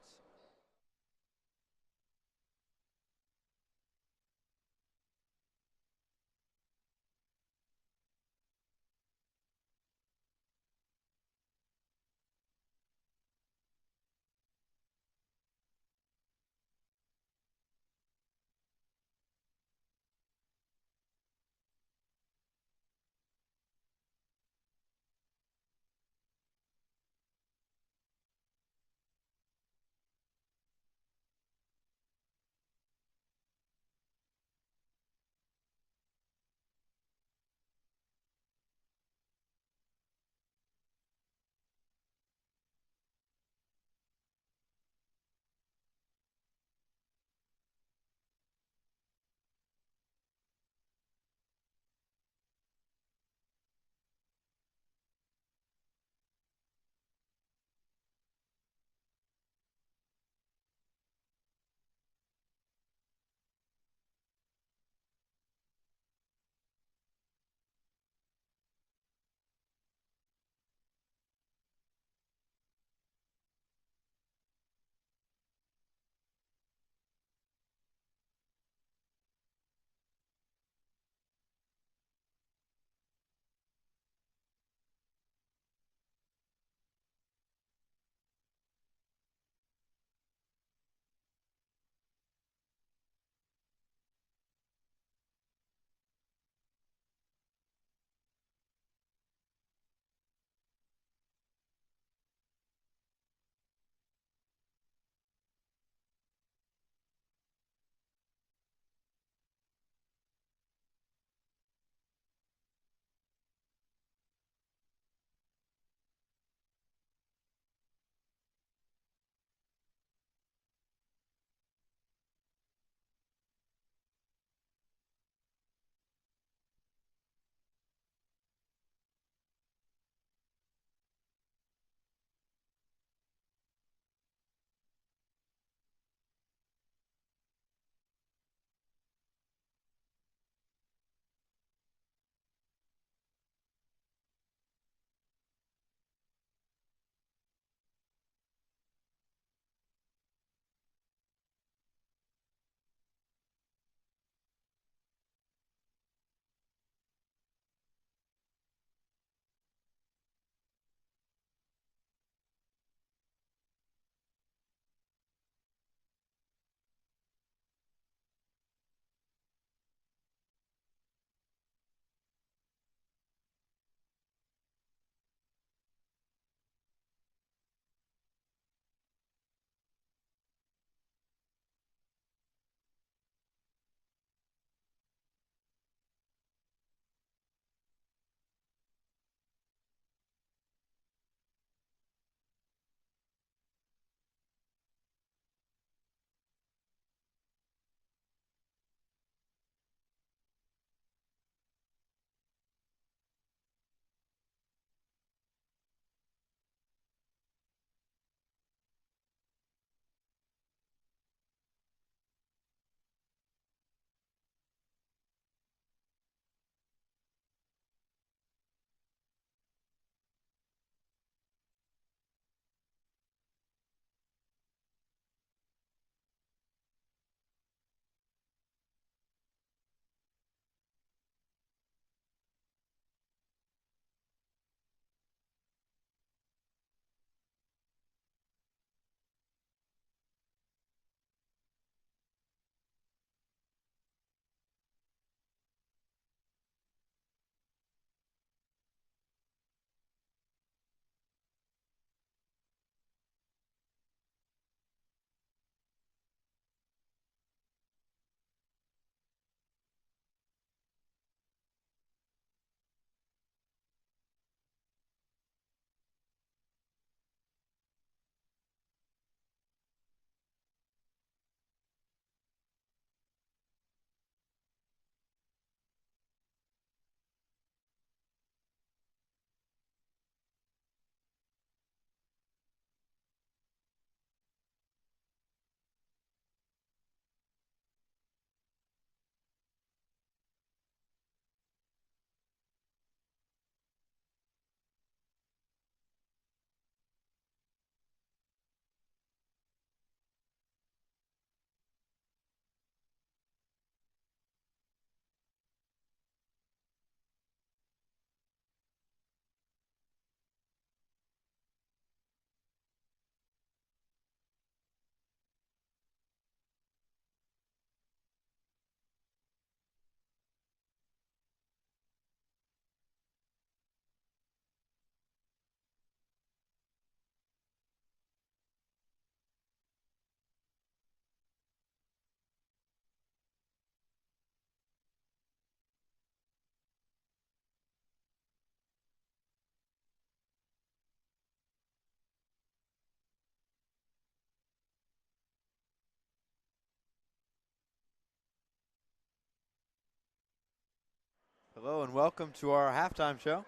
Hello and welcome to our halftime show.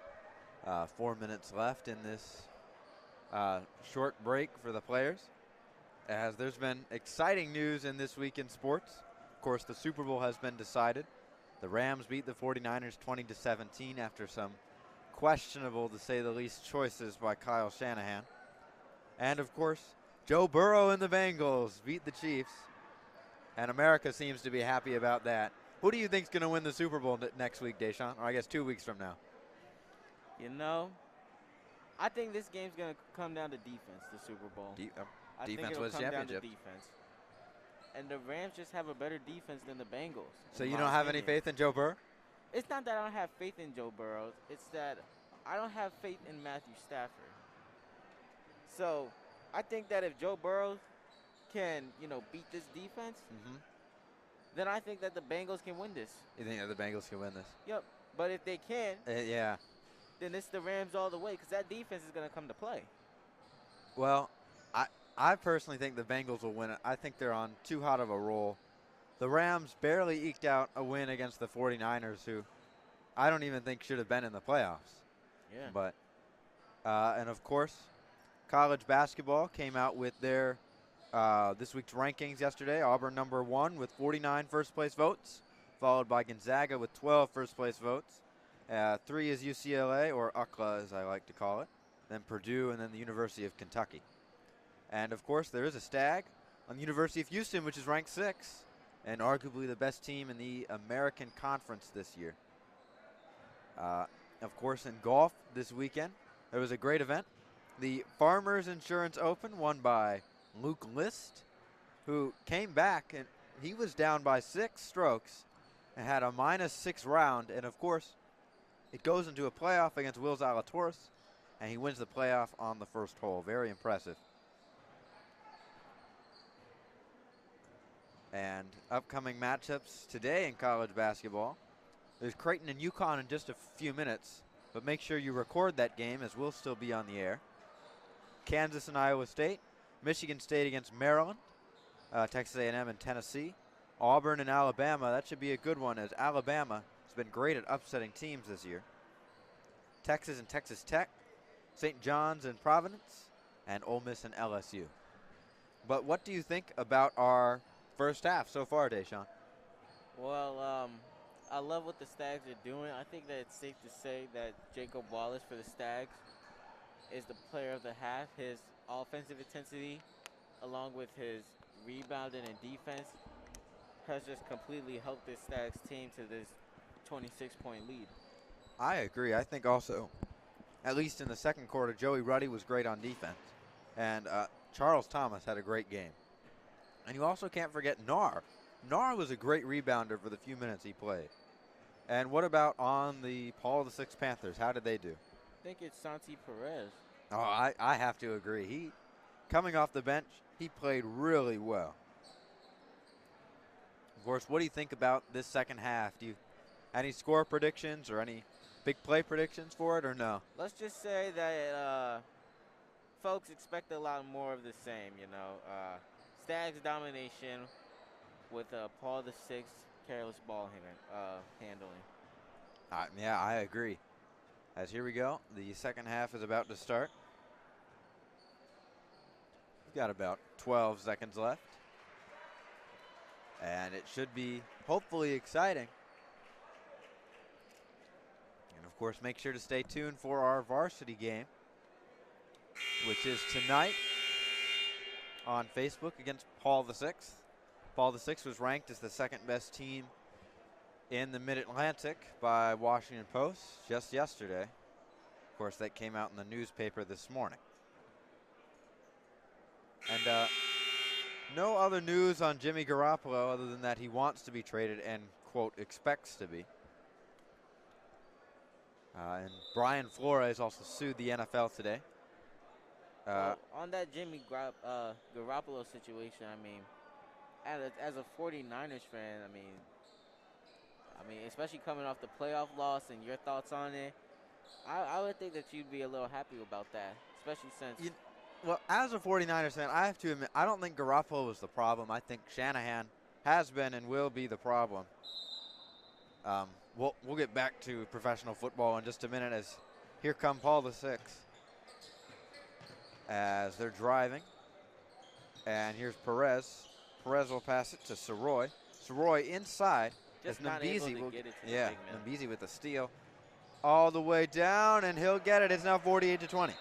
4 minutes left in this short break for the players, as there's been exciting news in this week in sports. Of course, the Super Bowl has been decided. The Rams beat the 49ers 20-17 after some questionable, to say the least, choices by Kyle Shanahan. And of course, Joe Burrow and the Bengals beat the Chiefs, and America seems to be happy about that. Who do you think's going to win the Super Bowl next week, Deshaun? Or I guess 2 weeks from now. You know, I think this game's going to come down to defense, the Super Bowl. I think Defense it'll wins come down to championship. defense. And the Rams just have a better defense than the Bengals. So you don't have any faith in Joe Burrow? It's not that I don't have faith in Joe Burrow. It's that I don't have faith in Matthew Stafford. So I think that if Joe Burrow can, beat this defense, then I think that the Bengals can win this. You think that the Bengals can win this? Yep. But if they can, then it's the Rams all the way, because that defense is going to come to play. Well, I personally think the Bengals will win it. I think they're on too hot of a roll. The Rams barely eked out a win against the 49ers, who I don't even think should have been in the playoffs. Yeah. But, and of course, college basketball came out with their this week's rankings yesterday. Auburn number 1 with 49 first-place votes, followed by Gonzaga with 12 first-place votes. 3 is UCLA, or UCLA as I like to call it, then Purdue, and then the University of Kentucky. And, of course, there is a stag on the University of Houston, which is ranked 6th, and arguably the best team in the American Conference this year. Of course, in golf this weekend, there was a great event. The Farmers Insurance Open, won by Luke List, who came back, and he was down by 6 strokes and had a -6 round. And, of course, it goes into a playoff against Will Zalatoris, and he wins the playoff on the first hole. Very impressive. And upcoming matchups today in college basketball. There's Creighton and UConn in just a few minutes, but make sure you record that game, as we'll still be on the air. Kansas and Iowa State, Michigan State against Maryland, Texas A&M and Tennessee, Auburn and Alabama. That should be a good one, as Alabama has been great at upsetting teams this year. Texas and Texas Tech, St. John's and Providence, and Ole Miss and LSU. But what do you think about our first half so far, Deshaun? Well, I love what the Stags are doing. I think that it's safe to say that Jacob Wallace for the Stags is the player of the half. His offensive intensity, along with his rebounding and defense, has just completely helped this Stags team to this 26-point lead. I agree. I think also, at least in the second quarter, Joey Ruddy was great on defense. And Charles Thomas had a great game. And you also can't forget Nar. Nar was a great rebounder for the few minutes he played. And what about on the Paul VI Panthers? How did they do? I think it's Santi Perez. Oh, I have to agree. He, coming off the bench, he played really well. Of course, what do you think about this second half? Do you any score predictions or any big play predictions for it, or no? Let's just say that folks expect a lot more of the same, Stags domination with Paul VI careless ball handling. Yeah, I agree. As here we go, the second half is about to start. We've got about 12 seconds left. And it should be hopefully exciting. And of course, make sure to stay tuned for our varsity game, which is tonight on Facebook against Paul VI. Paul VI was ranked as the second best team in the Mid-Atlantic by Washington Post just yesterday. Of course, that came out in the newspaper this morning. And no other news on Jimmy Garoppolo other than that he wants to be traded and, quote, expects to be. And Brian Flores also sued the NFL today. On that Jimmy Garoppolo situation, as a 49ers fan, especially coming off the playoff loss and your thoughts on it, I would think that you'd be a little happy about that, especially since... Well, as a 49ers fan, I have to admit, I don't think Garoppolo was the problem. I think Shanahan has been and will be the problem. We'll get back to professional football in just a minute as here come Paul VI as they're driving. And here's Perez. Perez will pass it to Soroy. Soroy inside. Just as not able Nambizi to will get it to yeah, the big man. Nambizi with the steal. All the way down, and he'll get it. It's now 48-20.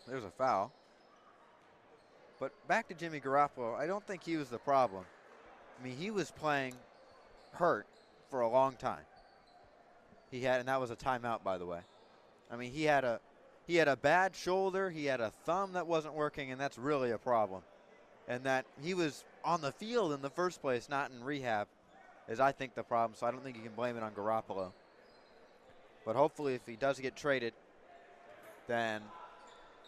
There's a foul. But back to Jimmy Garoppolo, I don't think he was the problem. I mean, he was playing hurt for a long time. And that was a timeout, by the way. I mean, he had a bad shoulder, he had a thumb that wasn't working, and that's really a problem. And that he was on the field in the first place, not in rehab, is I think the problem. So I don't think you can blame it on Garoppolo. But hopefully if he does get traded, then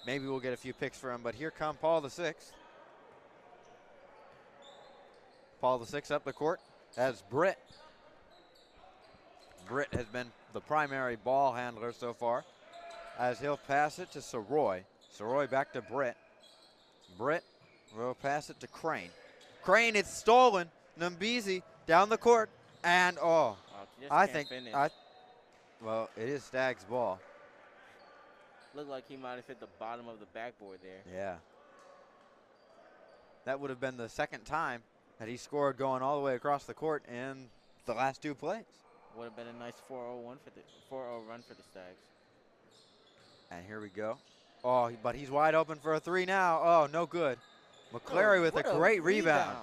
maybe we'll get a few picks for him. But here come Paul VI. Paul VI up the court as Britt. Britt has been the primary ball handler so far as he'll pass it to Soroy. Soroy back to Britt. Britt will pass it to Crane. Crane, it's stolen. Nambizi down the court. And, well, it is Staggs' ball. Looked like he might have hit the bottom of the backboard there. Yeah. That would have been the second time that he scored going all the way across the court in the last two plays. Would have been a nice 4-0 run for the Stags. And here we go. Oh, but he's wide open for a three now. Oh, no good. McClary with a great rebound.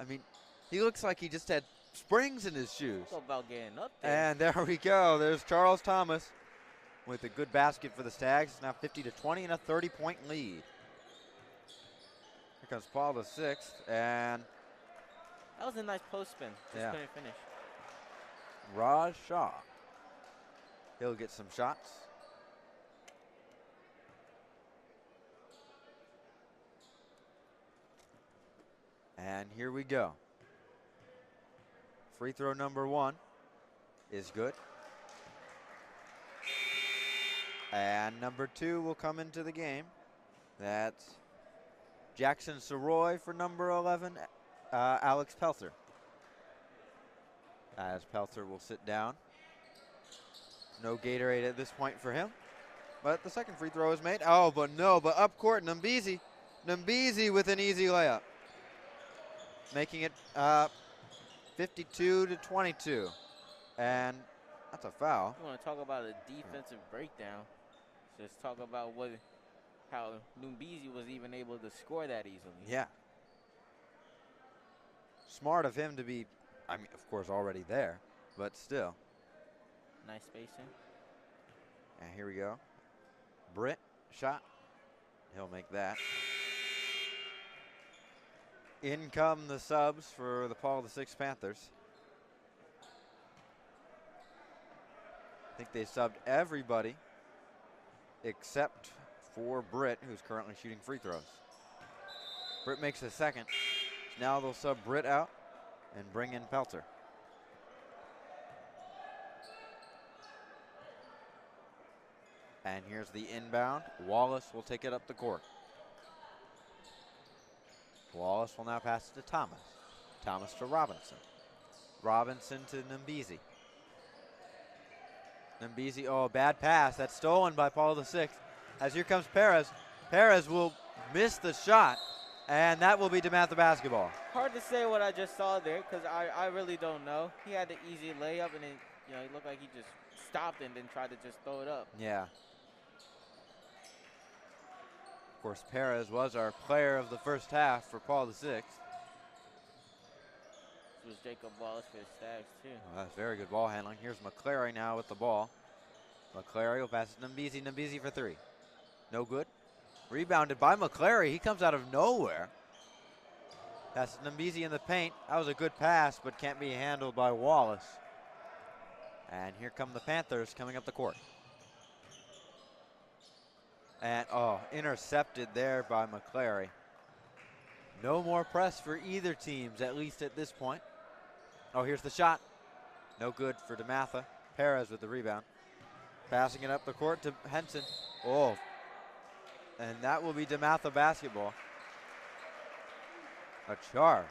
I mean, he looks like he just had springs in his shoes. Talk about getting up there. And there we go. There's Charles Thomas with a good basket for the Stags. It's now 50-20 and a 30-point lead. Here comes Paul VI, and that was a nice post spin. Just couldn't finish. Raj Shah. He'll get some shots. And here we go. Free throw number one is good. And number two will come into the game. That's Jackson Soroy for number 11, Alex Peltzer. As Peltzer will sit down. No Gatorade at this point for him. But the second free throw is made. Oh, but up court, Nambizi. Nambizi with an easy layup. Making it 52-22. And that's a foul. You want to talk about a defensive breakdown. Just talk about how Nambizi was even able to score that easily. Yeah. Smart of him to be, I mean, of course, already there, but still. Nice spacing. And here we go. Britt, shot. He'll make that. In come the subs for the Paul VI Panthers. I think they subbed everybody except for Britt, who's currently shooting free throws. Britt makes the second. Now they'll sub Britt out and bring in Peltzer. And here's the inbound. Wallace will take it up the court. Wallace will now pass it to Thomas. Thomas to Robinson. Robinson to Nambizi. Nambizi, oh, bad pass. That's stolen by Paul VI. As here comes Perez. Perez will miss the shot, and that will be DeMatha basketball. Hard to say what I just saw there because I really don't know. He had the easy layup, and it looked like he just stopped and then tried to just throw it up. Yeah. Of course, Perez was our player of the first half for Paul VI. This was Jacob Wallace for the Stags, too. Well, that's very good ball handling. Here's McClary now with the ball. McClary will pass it to Nambizi. Nambizi for three. No good. Rebounded by McClary. He comes out of nowhere. That's Nambizi in the paint. That was a good pass, but can't be handled by Wallace. And here come the Panthers coming up the court. And, intercepted there by McClary. No more press for either teams, at least at this point. Oh, here's the shot. No good for DeMatha. Perez with the rebound. Passing it up the court to Henson. Oh. And that will be DeMatha basketball. A charge.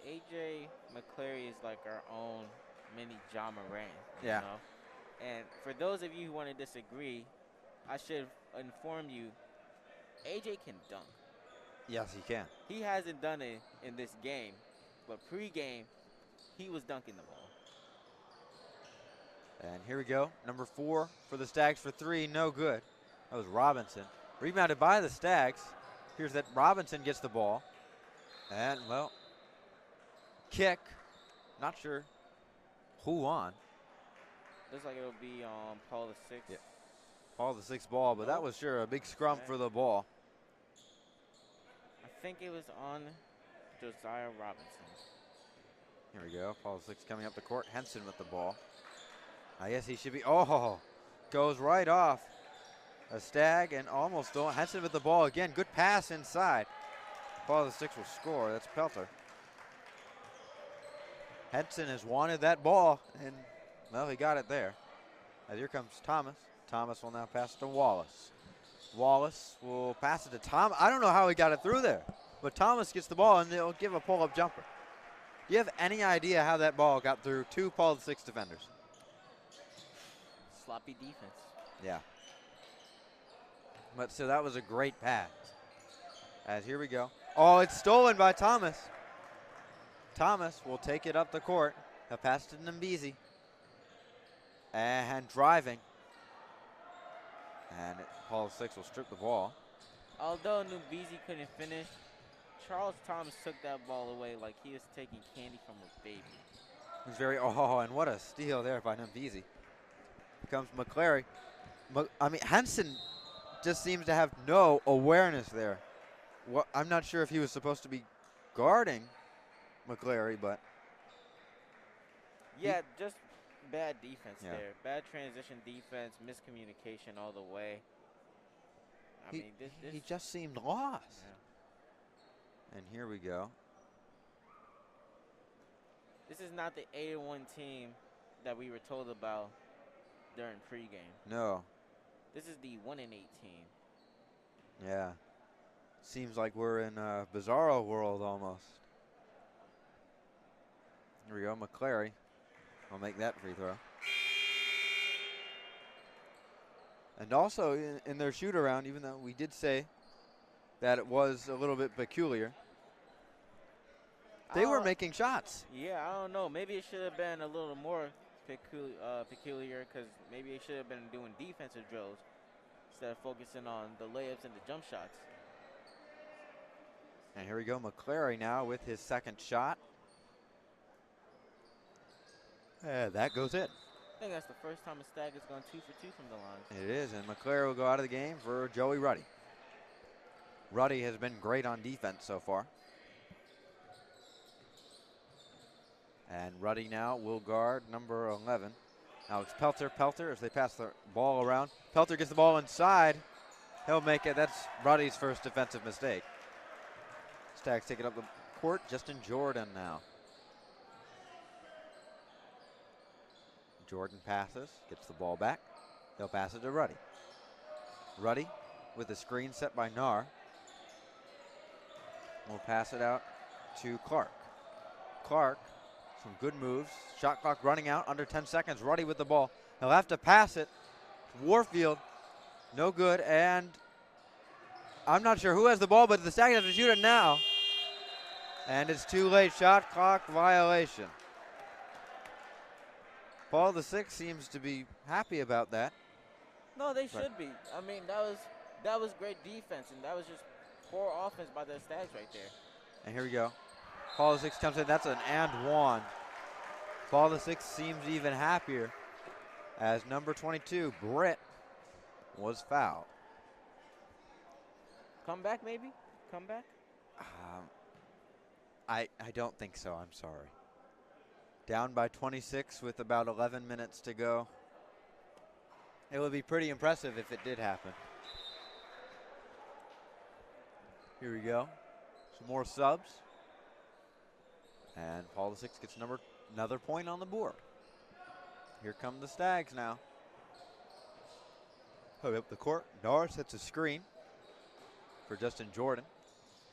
AJ McClary is like our own mini John Moran, you Yeah. know? And for those of you who want to disagree, I should inform you, AJ can dunk. Yes, he can. He hasn't done it in this game, but pre-game, he was dunking the ball. And here we go. Number 4 for the Stags for 3. No good. That was Robinson. Rebounded by the Stags. Here's that Robinson gets the ball. And, well, kick. Not sure who on. Looks like it'll be Paul the 6th. Yeah. Paul the 6th ball, but that was sure a big scrum for the ball. I think it was on Josiah Robinson. Here we go. Paul the 6th coming up the court. Henson with the ball. I guess he should be. Oh, goes right off. A Stag and almost stolen. Henson with the ball again. Good pass inside. Paul the 6th will score. That's Pelter. Henson has wanted that ball, and, well, he got it there. As here comes Thomas. Thomas will now pass to Wallace. Wallace will pass it to Tom. I don't know how he got it through there, but Thomas gets the ball, and they'll give a pull-up jumper. Do you have any idea how that ball got through 2 Paul the 6th defenders? Sloppy defense. Yeah. But so that was a great pass. As here we go. Oh, it's stolen by Thomas. Thomas will take it up the court. He'll pass to Nambizi. And driving. And Paul the 6th will strip the ball. Although Nubizi couldn't finish, Charles Thomas took that ball away like he was taking candy from a baby. He's very, oh, and what a steal there by Nambizi. Here comes McClary. Henson just seems to have no awareness there. Well, I'm not sure if he was supposed to be guarding McClary, but. Yeah, just bad defense there. Bad transition defense, miscommunication all the way. He just seemed lost. Yeah. And here we go. This is not the 8-1 team that we were told about during pregame. No. This is the 1-8 team. Yeah. Seems like we're in a bizarro world almost. Here we go, McClary will make that free throw. And also in their shoot around, even though we did say that it was a little bit peculiar, they were making shots. Yeah, I don't know. Maybe it should have been a little more peculiar because maybe it should have been doing defensive drills instead of focusing on the layups and the jump shots. And here we go, McClary now with his second shot. That goes in. I think that's the first time a Stag has gone 2 for 2 from the line. It is, and McClary will go out of the game for Joey Ruddy. Ruddy has been great on defense so far. And Ruddy now will guard number 11. Alex Pelter. Pelter, as they pass the ball around. Pelter gets the ball inside. He'll make it. That's Ruddy's first defensive mistake. Stags take it up the court. Justin Jordan now. Jordan passes, gets the ball back. He'll pass it to Ruddy. Ruddy with the screen set by Nar. Will pass it out to Clark. Clark, some good moves. Shot clock running out, under 10 seconds. Ruddy with the ball. He'll have to pass it. Warfield, no good, and I'm not sure who has the ball, but the Stags have to shoot it now. And it's too late. Shot clock violation. Paul the 6th seems to be happy about that. No, they should be. I mean, that was great defense, and that was just poor offense by the Stags right there. And here we go. Paul the 6th comes in. That's an and one. Paul the 6th seems even happier as number 22, Britt, was fouled. Come back, maybe? Come back? I don't think so. I'm sorry. Down by 26 with about 11 minutes to go. It would be pretty impressive if it did happen. Here we go. Some more subs. And Paul the 6th gets another point on the board. Here come the Stags now. Put up the court. Norris hits a screen for Justin Jordan.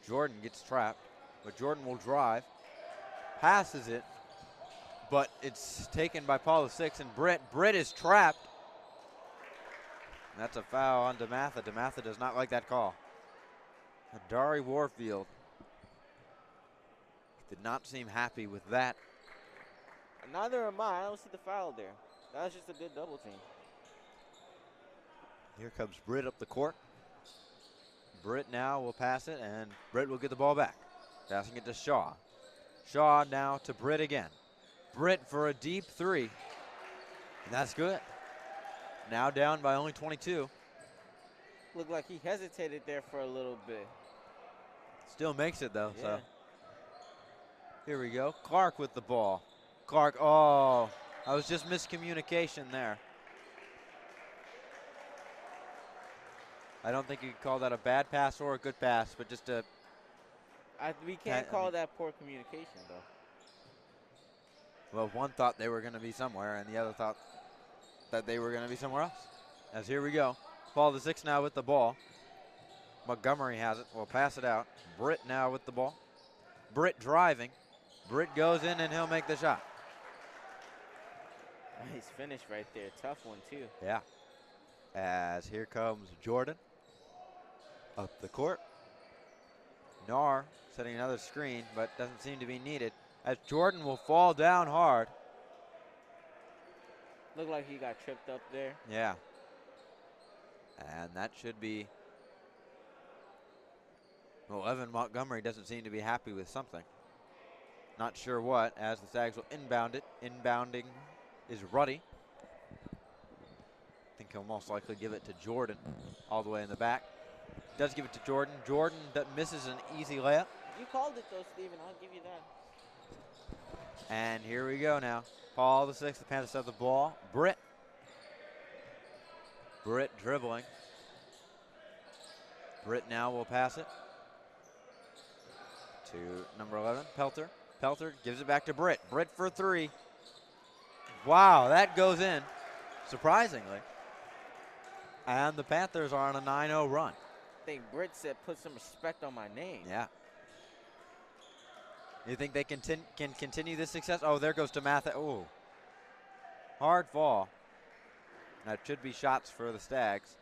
Jordan gets trapped, but Jordan will drive. passes it, but it's taken by Paul the Sixth, and Britt is trapped. And that's a foul on DeMatha. DeMatha does not like that call. Adari Warfield did not seem happy with that. Neither am I. I don't see the foul there. That was just a good double team. Here comes Britt up the court. Britt now will pass it, and Britt will get the ball back. Passing it to Shaw. Shaw now to Britt again. Britt for a deep three. And that's good. Now down by only 22. Looked like he hesitated there for a little bit. Still makes it though, Yeah. so. Here we go. Clark with the ball. Clark, oh, that was just miscommunication there. I don't think you could call that a bad pass or a good pass, but just a. We can't call that poor communication, though. Well, one thought they were going to be somewhere, and the other thought that they were going to be somewhere else. As here we go. Paul the Sixth now with the ball. Montgomery has it. We'll pass it out. Britt now with the ball. Britt driving. Britt goes in, and he'll make the shot. Nice finish right there. Tough one, too. Yeah. As here comes Jordan up the court. Nar setting another screen, but doesn't seem to be needed. As Jordan will fall down hard. Looked like he got tripped up there. Yeah. And that should be. Well, Evan Montgomery doesn't seem to be happy with something. Not sure what, as the Stags will inbound it. Inbounding is Ruddy. I think he'll most likely give it to Jordan all the way in the back. Does give it to Jordan. Jordan that misses an easy layup. You called it, though, Steven. I'll give you that. And here we go now. Paul the Sixth, the Panthers have the ball. Britt. Britt dribbling. Britt now will pass it to number 11, Pelter. Pelter gives it back to Britt. Britt for three. Wow, that goes in, surprisingly. And the Panthers are on a 9-0 run. I think Britt said, put some respect on my name. Yeah. You think they can continue this success? Oh, there goes DeMatha. Oh, hard fall. That should be shots for the Stags.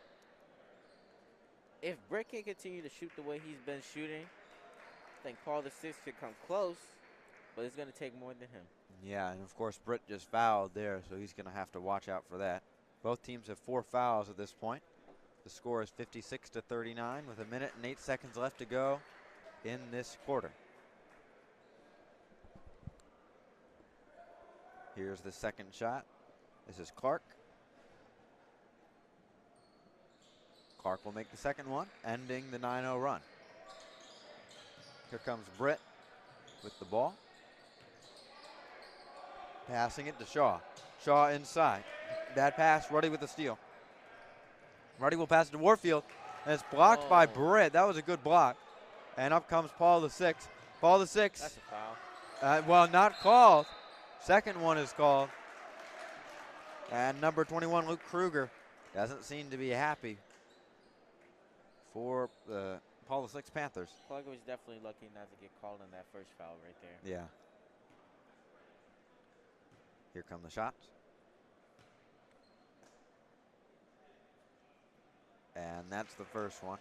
If Britt can continue to shoot the way he's been shooting, I think Paul the Sixth could come close, but it's going to take more than him. Yeah, and of course Britt just fouled there, so he's going to have to watch out for that. Both teams have 4 fouls at this point. The score is 56-39 with 1 minute and 8 seconds left to go in this quarter. Here's the second shot. This is Clark. Clark will make the second one, ending the 9-0 run. Here comes Britt with the ball. Passing it to Shaw. Shaw inside. Bad pass. Ruddy with the steal. Ruddy will pass it to Warfield. And it's blocked by Britt. That was a good block. And up comes Paul the Sixth. Paul the Sixth. That's a foul. Well, not called. Second one is called. And number 21, Luke Kruger, doesn't seem to be happy for the Paul the Sixth Panthers. Clark was definitely lucky not to get called on that first foul right there. Yeah. Here come the shots. And that's the first one.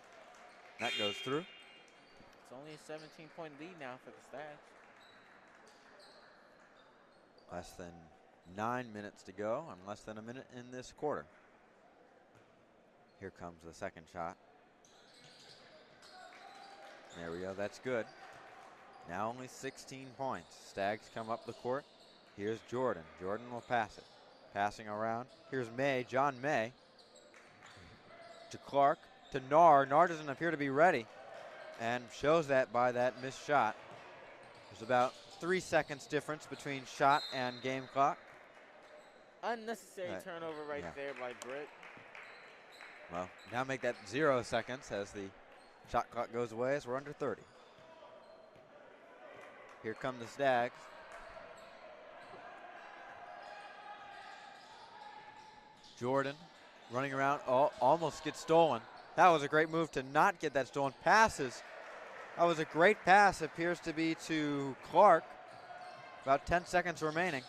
That goes through. It's only a 17-point lead now for the Stags. Less than 9 minutes to go and less than a minute in this quarter. Here comes the second shot. There we go, that's good. Now only 16 points. Stags come up the court. Here's Jordan. Jordan will pass it. Passing around. Here's May, John May. To Clark, to Nar. Nar doesn't appear to be ready and shows that by that missed shot. There's about 3 seconds difference between shot and game clock. Unnecessary turnover right there by Britt. Well, now make that 0 seconds as the shot clock goes away as we're under 30. Here come the Stags. Jordan running around, almost gets stolen. That was a great move to not get that stolen. Passes. That was a great pass, appears to be to Clark. About 10 seconds remaining.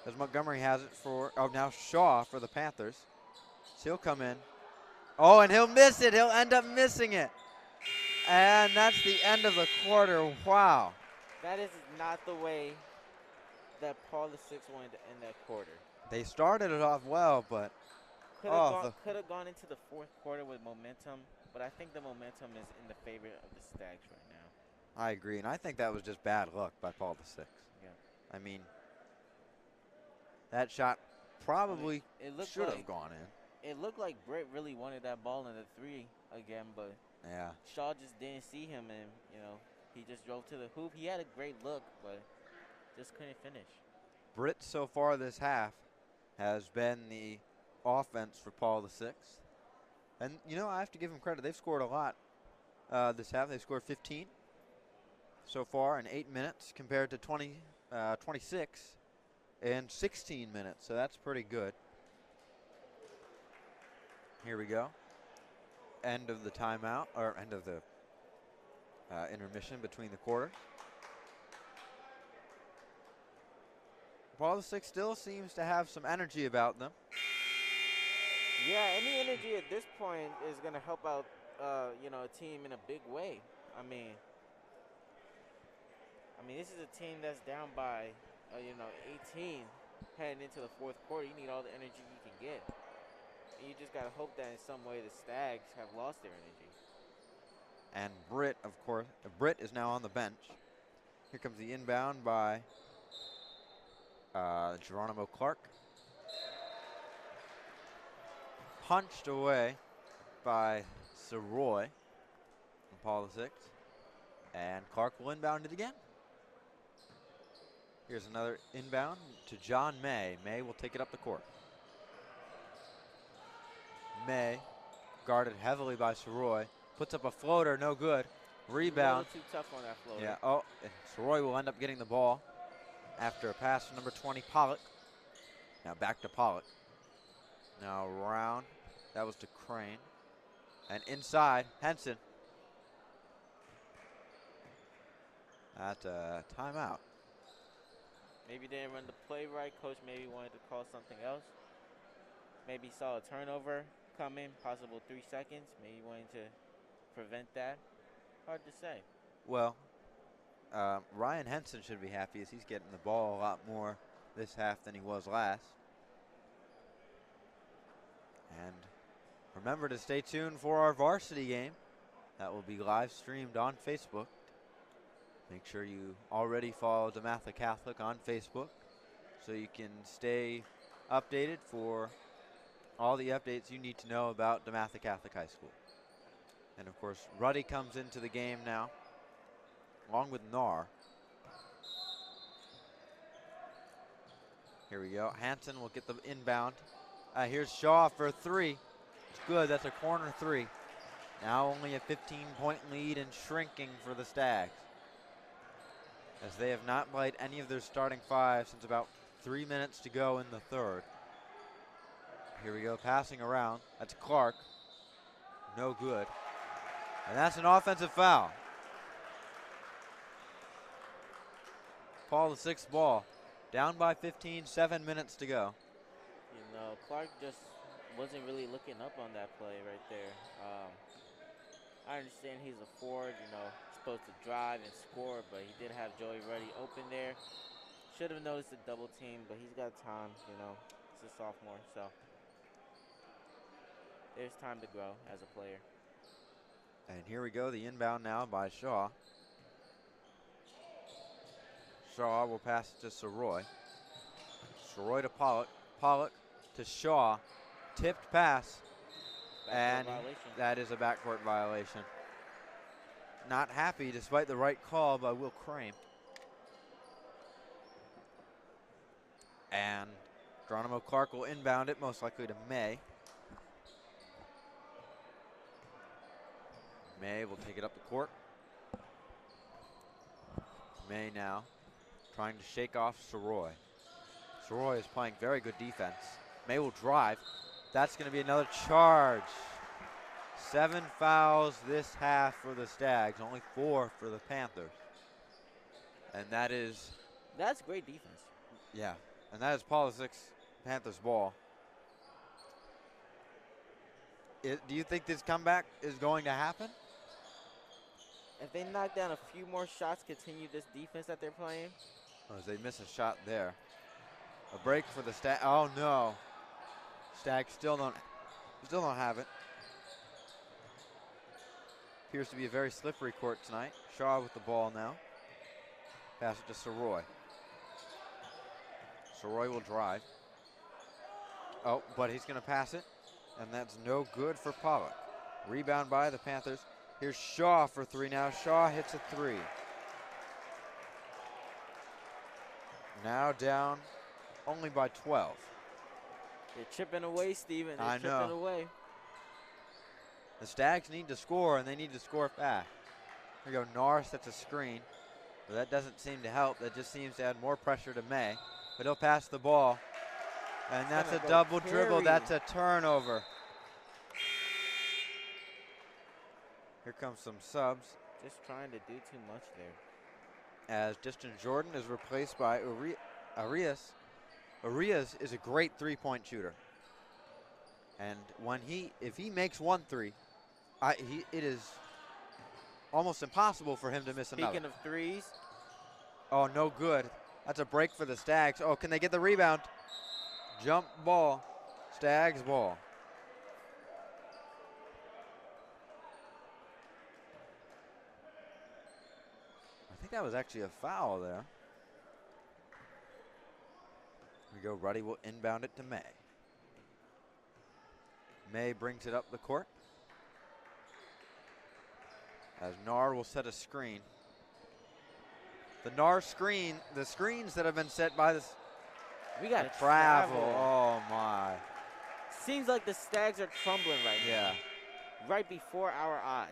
As Montgomery has it for, now Shaw for the Panthers. So he'll come in. Oh, and he'll miss it. He'll end up missing it. And that's the end of the quarter. Wow. That is not the way that Paul VI wanted to end that quarter. They started it off well, but could have gone into the fourth quarter with momentum, but I think the momentum is in the favor of the Stags right now. I agree, and I think that was just bad luck by Paul VI. Yeah. I mean, that shot probably should have gone in. It looked like Britt really wanted that ball in the three again, but yeah, Shaw just didn't see him, and he just drove to the hoop. He had a great look, but just couldn't finish. Britt so far this half has been the offense for Paul VI. And, I have to give him credit. They've scored a lot this half. They've scored 15 so far in 8 minutes compared to 26 in 16 minutes. So that's pretty good. Here we go. End of the timeout, or end of the intermission between the quarters. Paul VI still seems to have some energy about them. Yeah, any energy at this point is going to help out, a team in a big way. I mean, this is a team that's down by, 18 heading into the fourth quarter. You need all the energy you can get. And you just got to hope that in some way the Stags have lost their energy. And Britt, of course, Britt is now on the bench. Here comes the inbound by Geronimo Clark. Punched away by Soroy from Paul VI. And Clark will inbound it again. Here's another inbound to John May. May will take it up the court. May, guarded heavily by Soroy, puts up a floater, no good. Rebound. A little too tough on that floater. Yeah, and Soroy will end up getting the ball after a pass to number 20, Pollock. Now back to Pollock. Now around. That was to Crane. And inside, Henson. That's a timeout. Maybe didn't run the play right. Coach maybe wanted to call something else. Maybe saw a turnover coming, possible 3 seconds. Maybe wanted to prevent that. Hard to say. Well, Ryan Henson should be happy as he's getting the ball a lot more this half than he was last. And remember to stay tuned for our varsity game. That will be live streamed on Facebook. Make sure you already follow DeMatha Catholic on Facebook so you can stay updated for all the updates you need to know about DeMatha Catholic High School. And of course, Ruddy comes into the game now, along with Nar. Here we go. Hanson will get the inbound. Here's Shaw for three. It's good. That's a corner three. Now only a 15-point lead and shrinking for the Stags, as they have not played any of their starting five since about 3 minutes to go in the third. Here we go, passing around. That's Clark. No good. And that's an offensive foul. Paul the sixth ball. Down by 15, 7 minutes to go. Clark just wasn't really looking up on that play right there. I understand he's a forward, supposed to drive and score, but he did have Joey Ruddy open there. Should have noticed the double team, but he's got time, He's a sophomore, so there's time to grow as a player. And here we go, the inbound now by Shaw. Shaw will pass it to Soroy. Soroy to Pollock. Pollock to Shaw. Tipped pass. And that is a backcourt violation. Not happy despite the right call by Will Crane. And Geronimo Clark will inbound it, most likely to May. May will take it up the court. May now trying to shake off Soroy. Soroy is playing very good defense. May will drive. That's going to be another charge. 7 fouls this half for the Stags, only 4 for the Panthers. And that is That's great defense. Yeah, and that is Paul VI Panthers ball. Do you think this comeback is going to happen? If they knock down a few more shots, continue this defense that they're playing. Oh, as they miss a shot there. A break for the Stag. Oh no, Stags still don't have it. Appears to be a very slippery court tonight. Shaw with the ball now. Pass it to Soroy. Soroy will drive. Oh, but he's going to pass it, and that's no good for Pollock. Rebound by the Panthers. Here's Shaw for three now. Shaw hits a three. Now down only by 12. They're chipping away, Steven. I They're know. chipping away. The Stags need to score, and they need to score fast. Here we go. Norris sets a screen, but that doesn't seem to help. That just seems to add more pressure to May. But he'll pass the ball, and that's a double dribble. That's a turnover. Here comes some subs. Just trying to do too much there. As Justin Jordan is replaced by Arias. Arias is a great three-point shooter. And if he makes 1 3, it is almost impossible for him to miss another. Speaking of threes. Oh, no good. That's a break for the Stags. Oh, can they get the rebound? Jump ball. Stags ball. I think that was actually a foul there. Here we go. Ruddy will inbound it to May. May brings it up the court. As Nar will set a screen. The Nar screen, the screens that have been set by this. We got travel. Oh my. Seems like the Stags are crumbling right now. Yeah. Right before our eyes.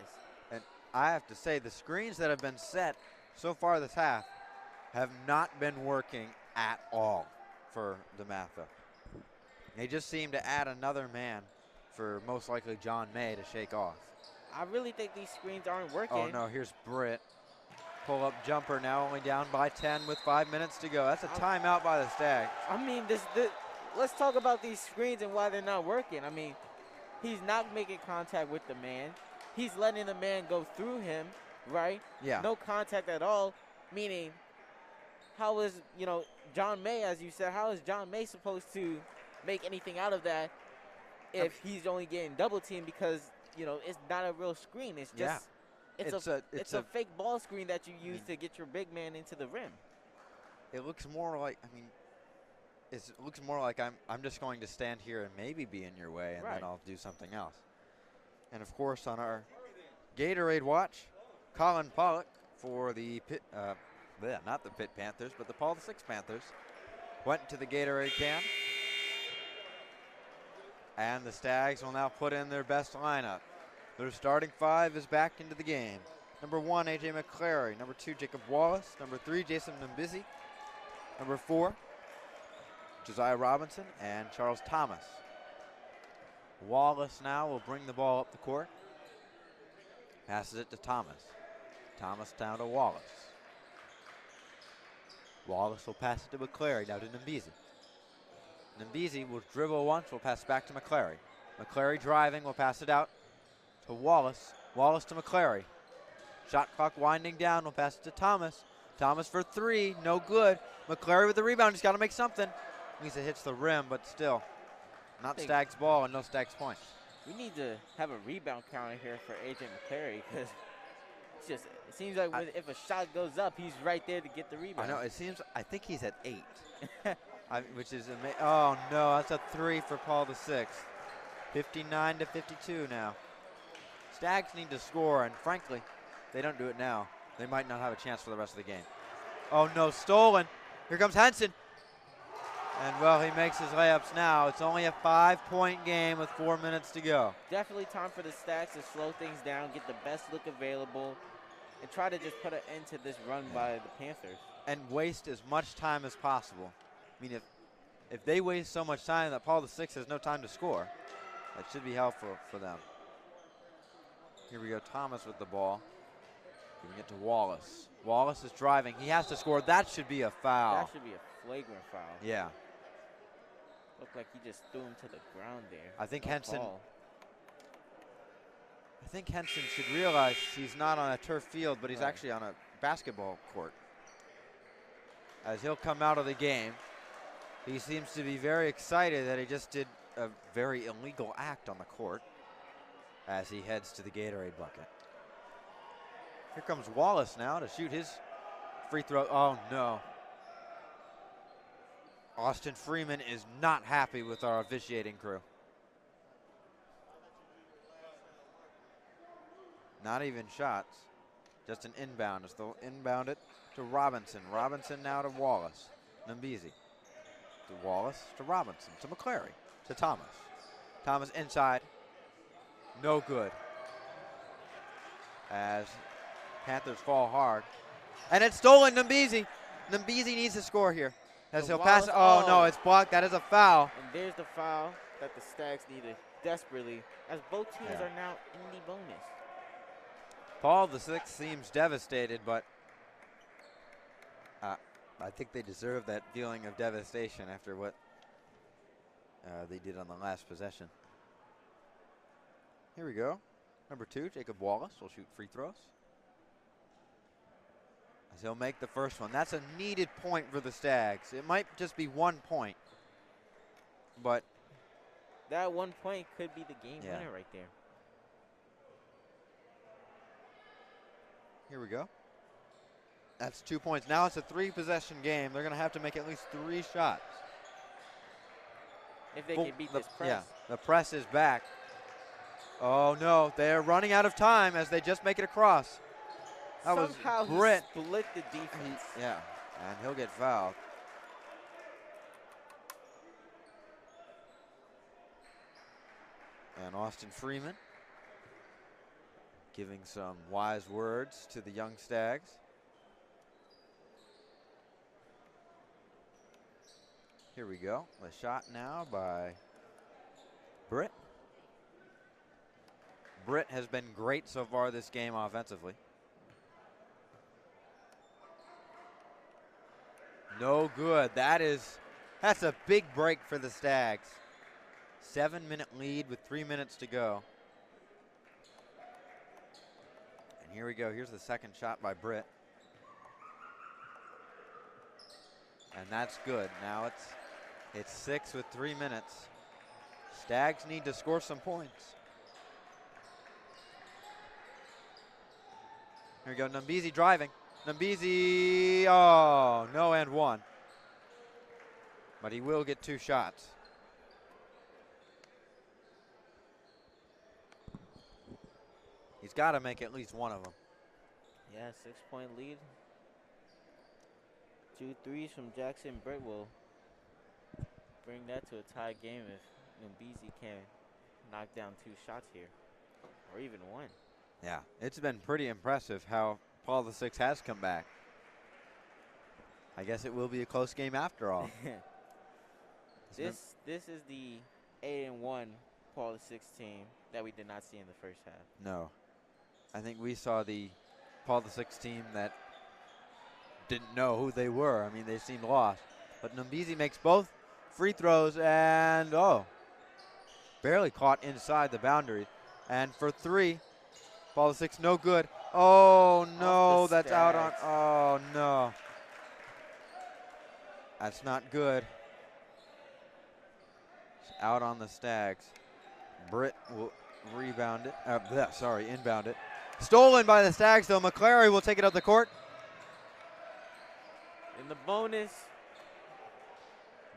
And I have to say, the screens that have been set so far this half have not been working at all for DeMatha. They just seem to add another man for most likely John May to shake off. I really think these screens aren't working. Oh no, here's Britt. Pull-up jumper now only down by 10 with 5 minutes to go. That's a timeout by the Stags. I mean, let's talk about these screens and why they're not working. I mean, he's not making contact with the man. He's letting the man go through him, right? Yeah. No contact at all, meaning how is, John May, as you said, how is John May supposed to make anything out of that if he's only getting double teamed because, it's not a real screen. It's just it's a fake ball screen that you use to get your big man into the rim. It looks more like, it looks more like I'm just going to stand here and maybe be in your way, and then I'll do something else. And of course, on our Gatorade watch, Colin Pollock for the not the Pitt Panthers, but the Paul VI Panthers, went to the Gatorade can. And the Stags will now put in their best lineup. Their starting 5 is back into the game. Number 1, A.J. McClary. Number 2, Jacob Wallace. Number 3, Jason Mbizzi. Number 4, Josiah Robinson and Charles Thomas. Wallace now will bring the ball up the court. Passes it to Thomas. Thomas down to Wallace. Wallace will pass it to McClary, now to Mbizzi. Mbizzi will dribble once, will pass back to McClary. McClary driving, will pass it out to Wallace. Wallace to McClary. Shot clock winding down, will pass it to Thomas. Thomas for 3, no good. McClary with the rebound, he's got to make something. Means it hits the rim, but still, not Stags ball and no Stags points. We need to have a rebound counter here for A.J. McClary because it seems like if a shot goes up, he's right there to get the rebound. I know, I think he's at 8. Which is amazing. Oh no, that's a 3 for Paul VI. 59-52 now. Stags need to score, and frankly, they don't do it now. They might not have a chance for the rest of the game. Oh no, stolen. Here comes Henson. And well, he makes his layups now. It's only a 5-point game with 4 minutes to go. Definitely time for the Stags to slow things down, get the best look available, and try to just put an end to this run by the Panthers. And waste as much time as possible. I mean, if they waste so much time that Paul VI has no time to score, that should be helpful for them. Here we go, Thomas with the ball. Giving it to Wallace. Wallace is driving. He has to score. That should be a foul. That should be a flagrant foul. Yeah. Looked like he just threw him to the ground there. I think No Henson. call. I think Henson should realize he's not on a turf field, but he's Right. actually on a basketball court. As he'll come out of the game, he seems to be very excited that he just did a very illegal act on the court as he heads to the Gatorade bucket. Here comes Wallace now to shoot his free throw. Oh, no. Austin Freeman is not happy with our officiating crew. Not even shots, just an inbound. As they'll inbound it to Robinson. Robinson now to Wallace. Nambisi to Wallace, to Robinson, to McClary, to Thomas. Thomas inside, no good. As Panthers fall hard. And it's stolen, Nambisi. Nambisi needs to score here. As he'll pass, oh no, it's blocked, that is a foul. And there's the foul that the Stags needed desperately, as both teams are now in the bonus. Paul VI seems devastated, but I think they deserve that feeling of devastation after what they did on the last possession. Here we go. Number 2, Jacob Wallace will shoot free throws. As he'll make the first one. That's a needed point for the Stags. It might just be 1 point, but that 1 point could be the game winner right there. Here we go. That's 2 points. Now it's a 3-possession game. They're going to have to make at least 3 shots. If they can beat this press. Yeah, the press is back. Oh, no. They're running out of time as they just make it across. That Somehow was Britt. he split the defense. Yeah, and he'll get fouled. And Austin Freeman giving some wise words to the young Stags. Here we go. The shot now by Britt. Britt has been great so far this game offensively. No good. That's a big break for the Stags. 7-minute lead with 3 minutes to go. And here we go. Here's the second shot by Britt. And that's good. Now it's 6 with 3 minutes. Stags need to score some points. Here we go. Nambisi driving. Nambisi, oh, no and 1. But he will get 2 shots. He's got to make at least one of them. Yeah, 6-point lead. 2 threes from Jackson. Britt will bring that to a tie game if Nambisi can knock down 2 shots here, or even 1. Yeah, it's been pretty impressive how Paul VI has come back. I guess it will be a close game after all. This is the 8-1 Paul VI team that we did not see in the first half. No. I think we saw the Paul VI team that didn't know who they were. I mean, they seemed lost. But Nambisi makes both free throws and, barely caught inside the boundary. And for 3, Paul VI, no good. Oh, no, that's out on, oh, no. That's not good. It's out on the Stags. Britt will rebound it, inbound it. Stolen by the Stags, though. McClary will take it up the court. In the bonus,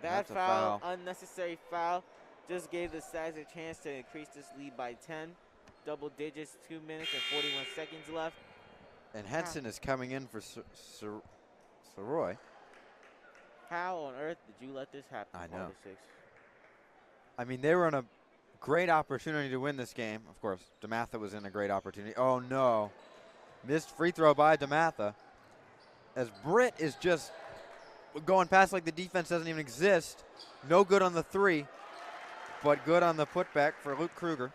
bad foul, unnecessary foul. Just gave the Stags a chance to increase this lead by 10. Double digits, 2 minutes and 41 seconds left. And Henson is coming in for Soroy. How on earth did you let this happen? I know. I mean, they were in a great opportunity to win this game. Of course, DeMatha was in a great opportunity. Oh, no. Missed free throw by DeMatha. As Britt is just going past like the defense doesn't even exist. No good on the 3, but good on the putback for Luke Kruger.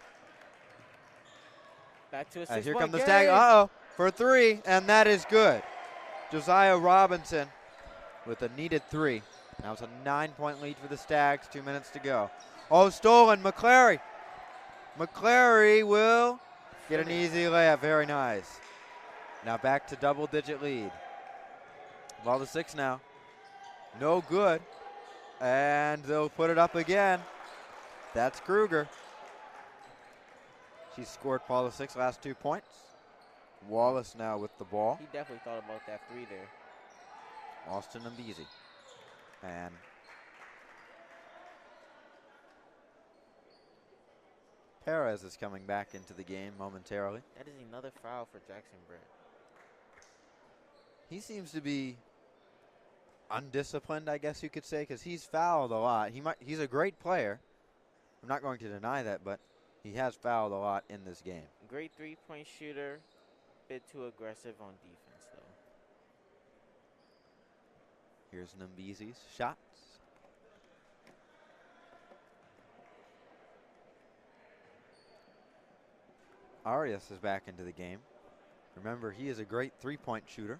Back to a 6-point Here come the game. Stag. Uh-oh. for three, and that is good. Josiah Robinson with a needed three. Now it's a 9-point lead for the Stags, 2 minutes to go. Oh, stolen, McClary. McClary will get an easy layup, very nice. Now back to double-digit lead. Ball to 6 now. No good, and they'll put it up again. That's Kruger. She scored Paul to 6 last 2 points. Wallace now with the ball. He definitely thought about that three there. Austin Mbisi. And Perez is coming back into the game momentarily. That is another foul for Jackson Britt. He seems to be undisciplined, I guess you could say, because he's fouled a lot. He's a great player. I'm not going to deny that, but he has fouled a lot in this game. Great three-point shooter, bit too aggressive on defense, though. Here's Mbisi's shots. Arias is back into the game. Remember, he is a great three-point shooter.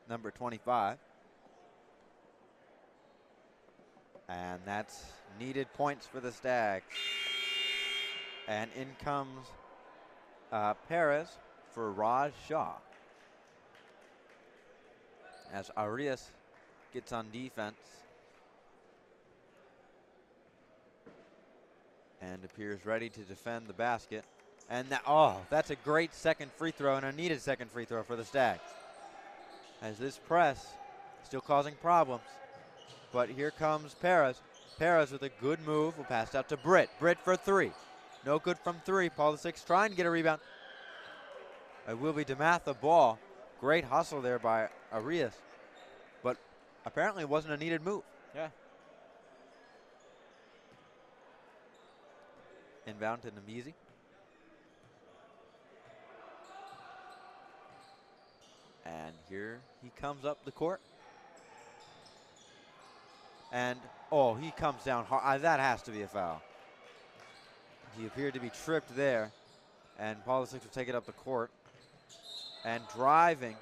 Number 25. And that's needed points for the Stags. And in comes Perez for Raj Shah. As Arias gets on defense and appears ready to defend the basket. And that's a great second free throw and a needed second free throw for the Stags. As this press still causing problems. But here comes Perez. Perez with a good move will pass out to Britt. Britt for three. No good from three. Paul the 6 trying to get a rebound. It will be DeMatha ball. Great hustle there by Arias. But apparently it wasn't a needed move. Yeah. Inbound to Mbisi. And here he comes up the court. And, he comes down hard. That has to be a foul. He appeared to be tripped there. And Paul the 6 will take it up the court. And driving.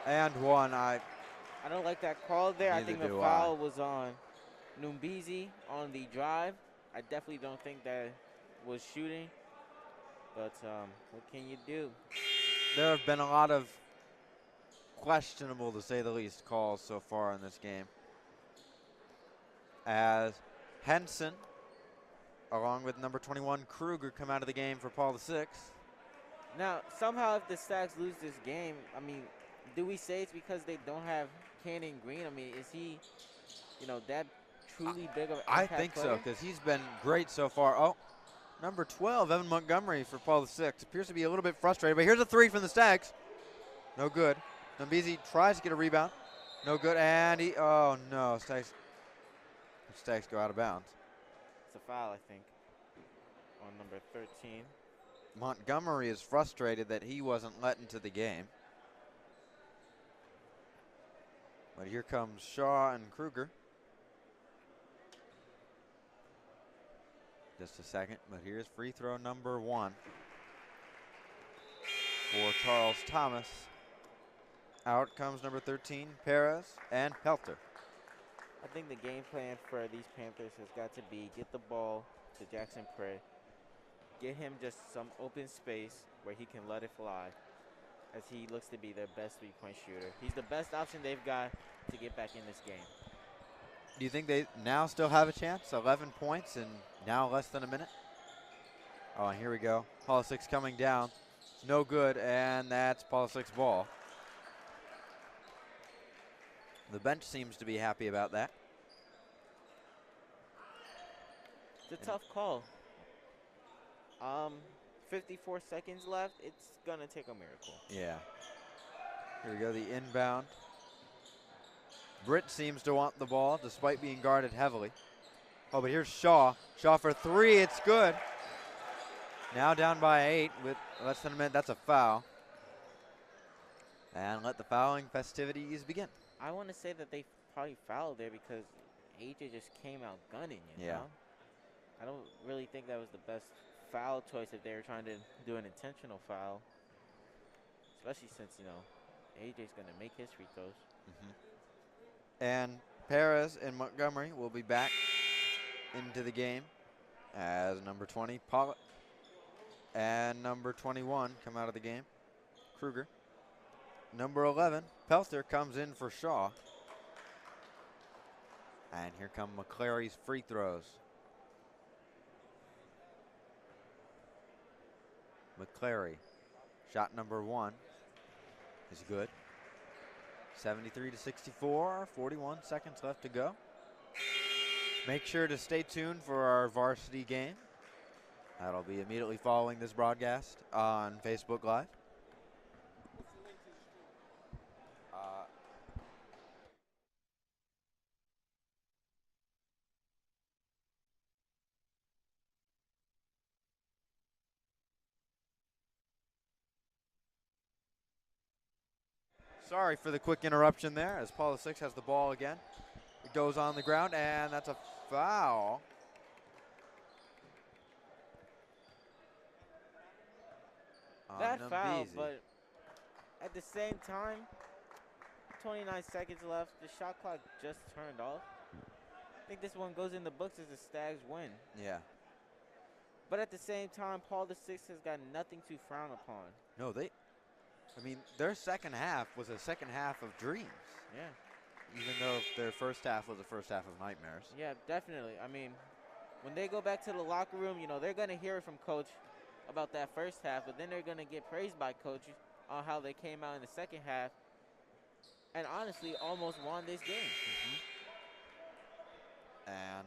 And one. I don't like that call there. I think the foul was on Mbisi on the drive. I definitely don't think that was shooting. But what can you do? There have been a lot of questionable, to say the least, calls so far in this game. As Henson, along with number 21 Kruger, come out of the game for Paul the 6. Now, somehow if the Stags lose this game, I mean, do we say it's because they don't have Cannon Green? I mean, is he, that truly big of an I impact think player? so, because he's been great so far. Oh, number 12, Evan Montgomery for Paul the 6. Appears to be a little bit frustrated, but here's a three from the Stags. No good. Mbisi tries to get a rebound. No good, and Stags go out of bounds. It's a foul, I think, on number 13. Montgomery is frustrated that he wasn't let into the game. But here comes Shaw and Kruger. Just a second, but here's free throw number 1 for Charles Thomas. Out comes number 13, Perez and Pelter. I think the game plan for these Panthers has got to be get the ball to Jackson Britt, get him just some open space where he can let it fly, as he looks to be their best three-point shooter. He's the best option they've got to get back in this game. Do you think they now still have a chance? 11 points in now less than a minute. Oh, and here we go. Paul 6 coming down. No good, and that's Paul 6 ball. The bench seems to be happy about that. It's a tough call. 54 seconds left. It's going to take a miracle. Yeah. Here we go, the inbound. Britt seems to want the ball despite being guarded heavily. Oh, but here's Shaw. Shaw for three. It's good. Now down by 8 with less than a minute. That's a foul. And let the fouling festivities begin. I want to say that they probably fouled there because AJ just came out gunning, you know? I don't really think that was the best foul choice if they were trying to do an intentional foul. especially since, you know, AJ's going to make his free throws. And Perez and Montgomery will be back into the game as number 20, Pollock, and number 21 come out of the game, Kruger. Number 11, Pelter, comes in for Shaw. And here come McClary's free throws. McClary, shot number 1 is good. 73-64, 41 seconds left to go. Make sure to stay tuned for our varsity game. That'll be immediately following this broadcast on Facebook Live. Sorry for the quick interruption there as Paula Six has the ball again. It goes on the ground, and that's a foul. That foul, Nambizi. but at the same time, 29 seconds left. The shot clock just turned off. I think this one goes in the books as the Stags win. Yeah. But at the same time, Paul the Sixth has got nothing to frown upon. No, I mean, their second half was a second half of dreams. Yeah. Even though their first half was a first half of nightmares. Yeah, definitely. I mean, when they go back to the locker room, you know, they're going to hear it from Coach about that first half, but then they're going to get praised by Coach on how they came out in the second half and honestly almost won this game. And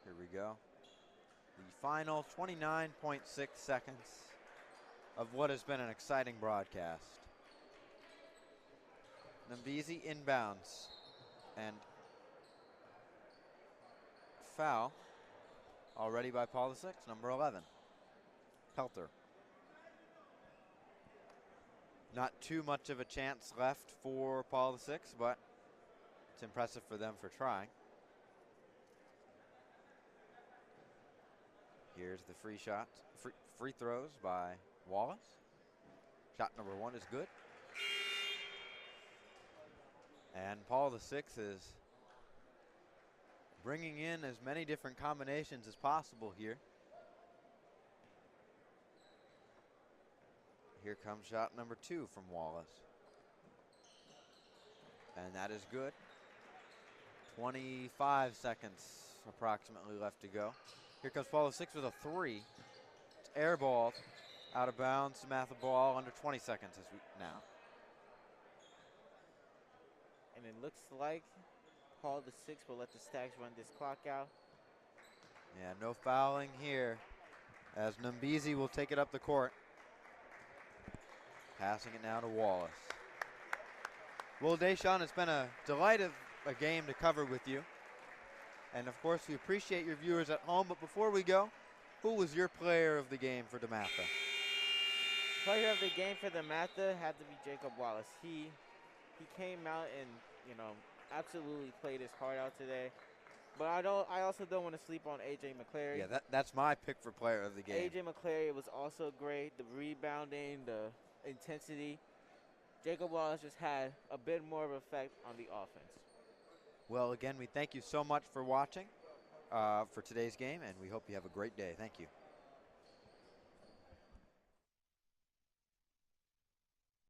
here we go. The final 29.6 seconds of what has been an exciting broadcast. Nambizi inbounds and foul already by Paul the Sixth, number 11, Pelter. Not too much of a chance left for Paul the Sixth, but it's impressive for them for trying. Here's the free shots, free throws by Wallace. Shot number 1 is good. And Paul the Sixth is bringing in as many different combinations as possible here. Here comes shot number 2 from Wallace. And that is good. 25 seconds approximately left to go. Here comes Paul the Sixth with a 3. It's airballed out of bounds. DeMatha ball under 20 seconds now. And it looks like Paul the Sixth will let the Stags run this clock out. Yeah, no fouling here as Nambizi will take it up the court. Passing it now to Wallace. Well, Deshaun, it's been a delight of a game to cover with you. And of course, we appreciate your viewers at home. But before we go, who was your player of the game for DeMatha? Player of the game for DeMatha had to be Jacob Wallace. He came out and, you know, absolutely played his heart out today. But I also don't want to sleep on AJ McClary. Yeah, that's my pick for player of the game. AJ McClary was also great. The rebounding, the intensity. Jacob Wallace just had a bit more of an effect on the offense. Well, again, we thank you so much for watching for today's game, and we hope you have a great day. Thank you.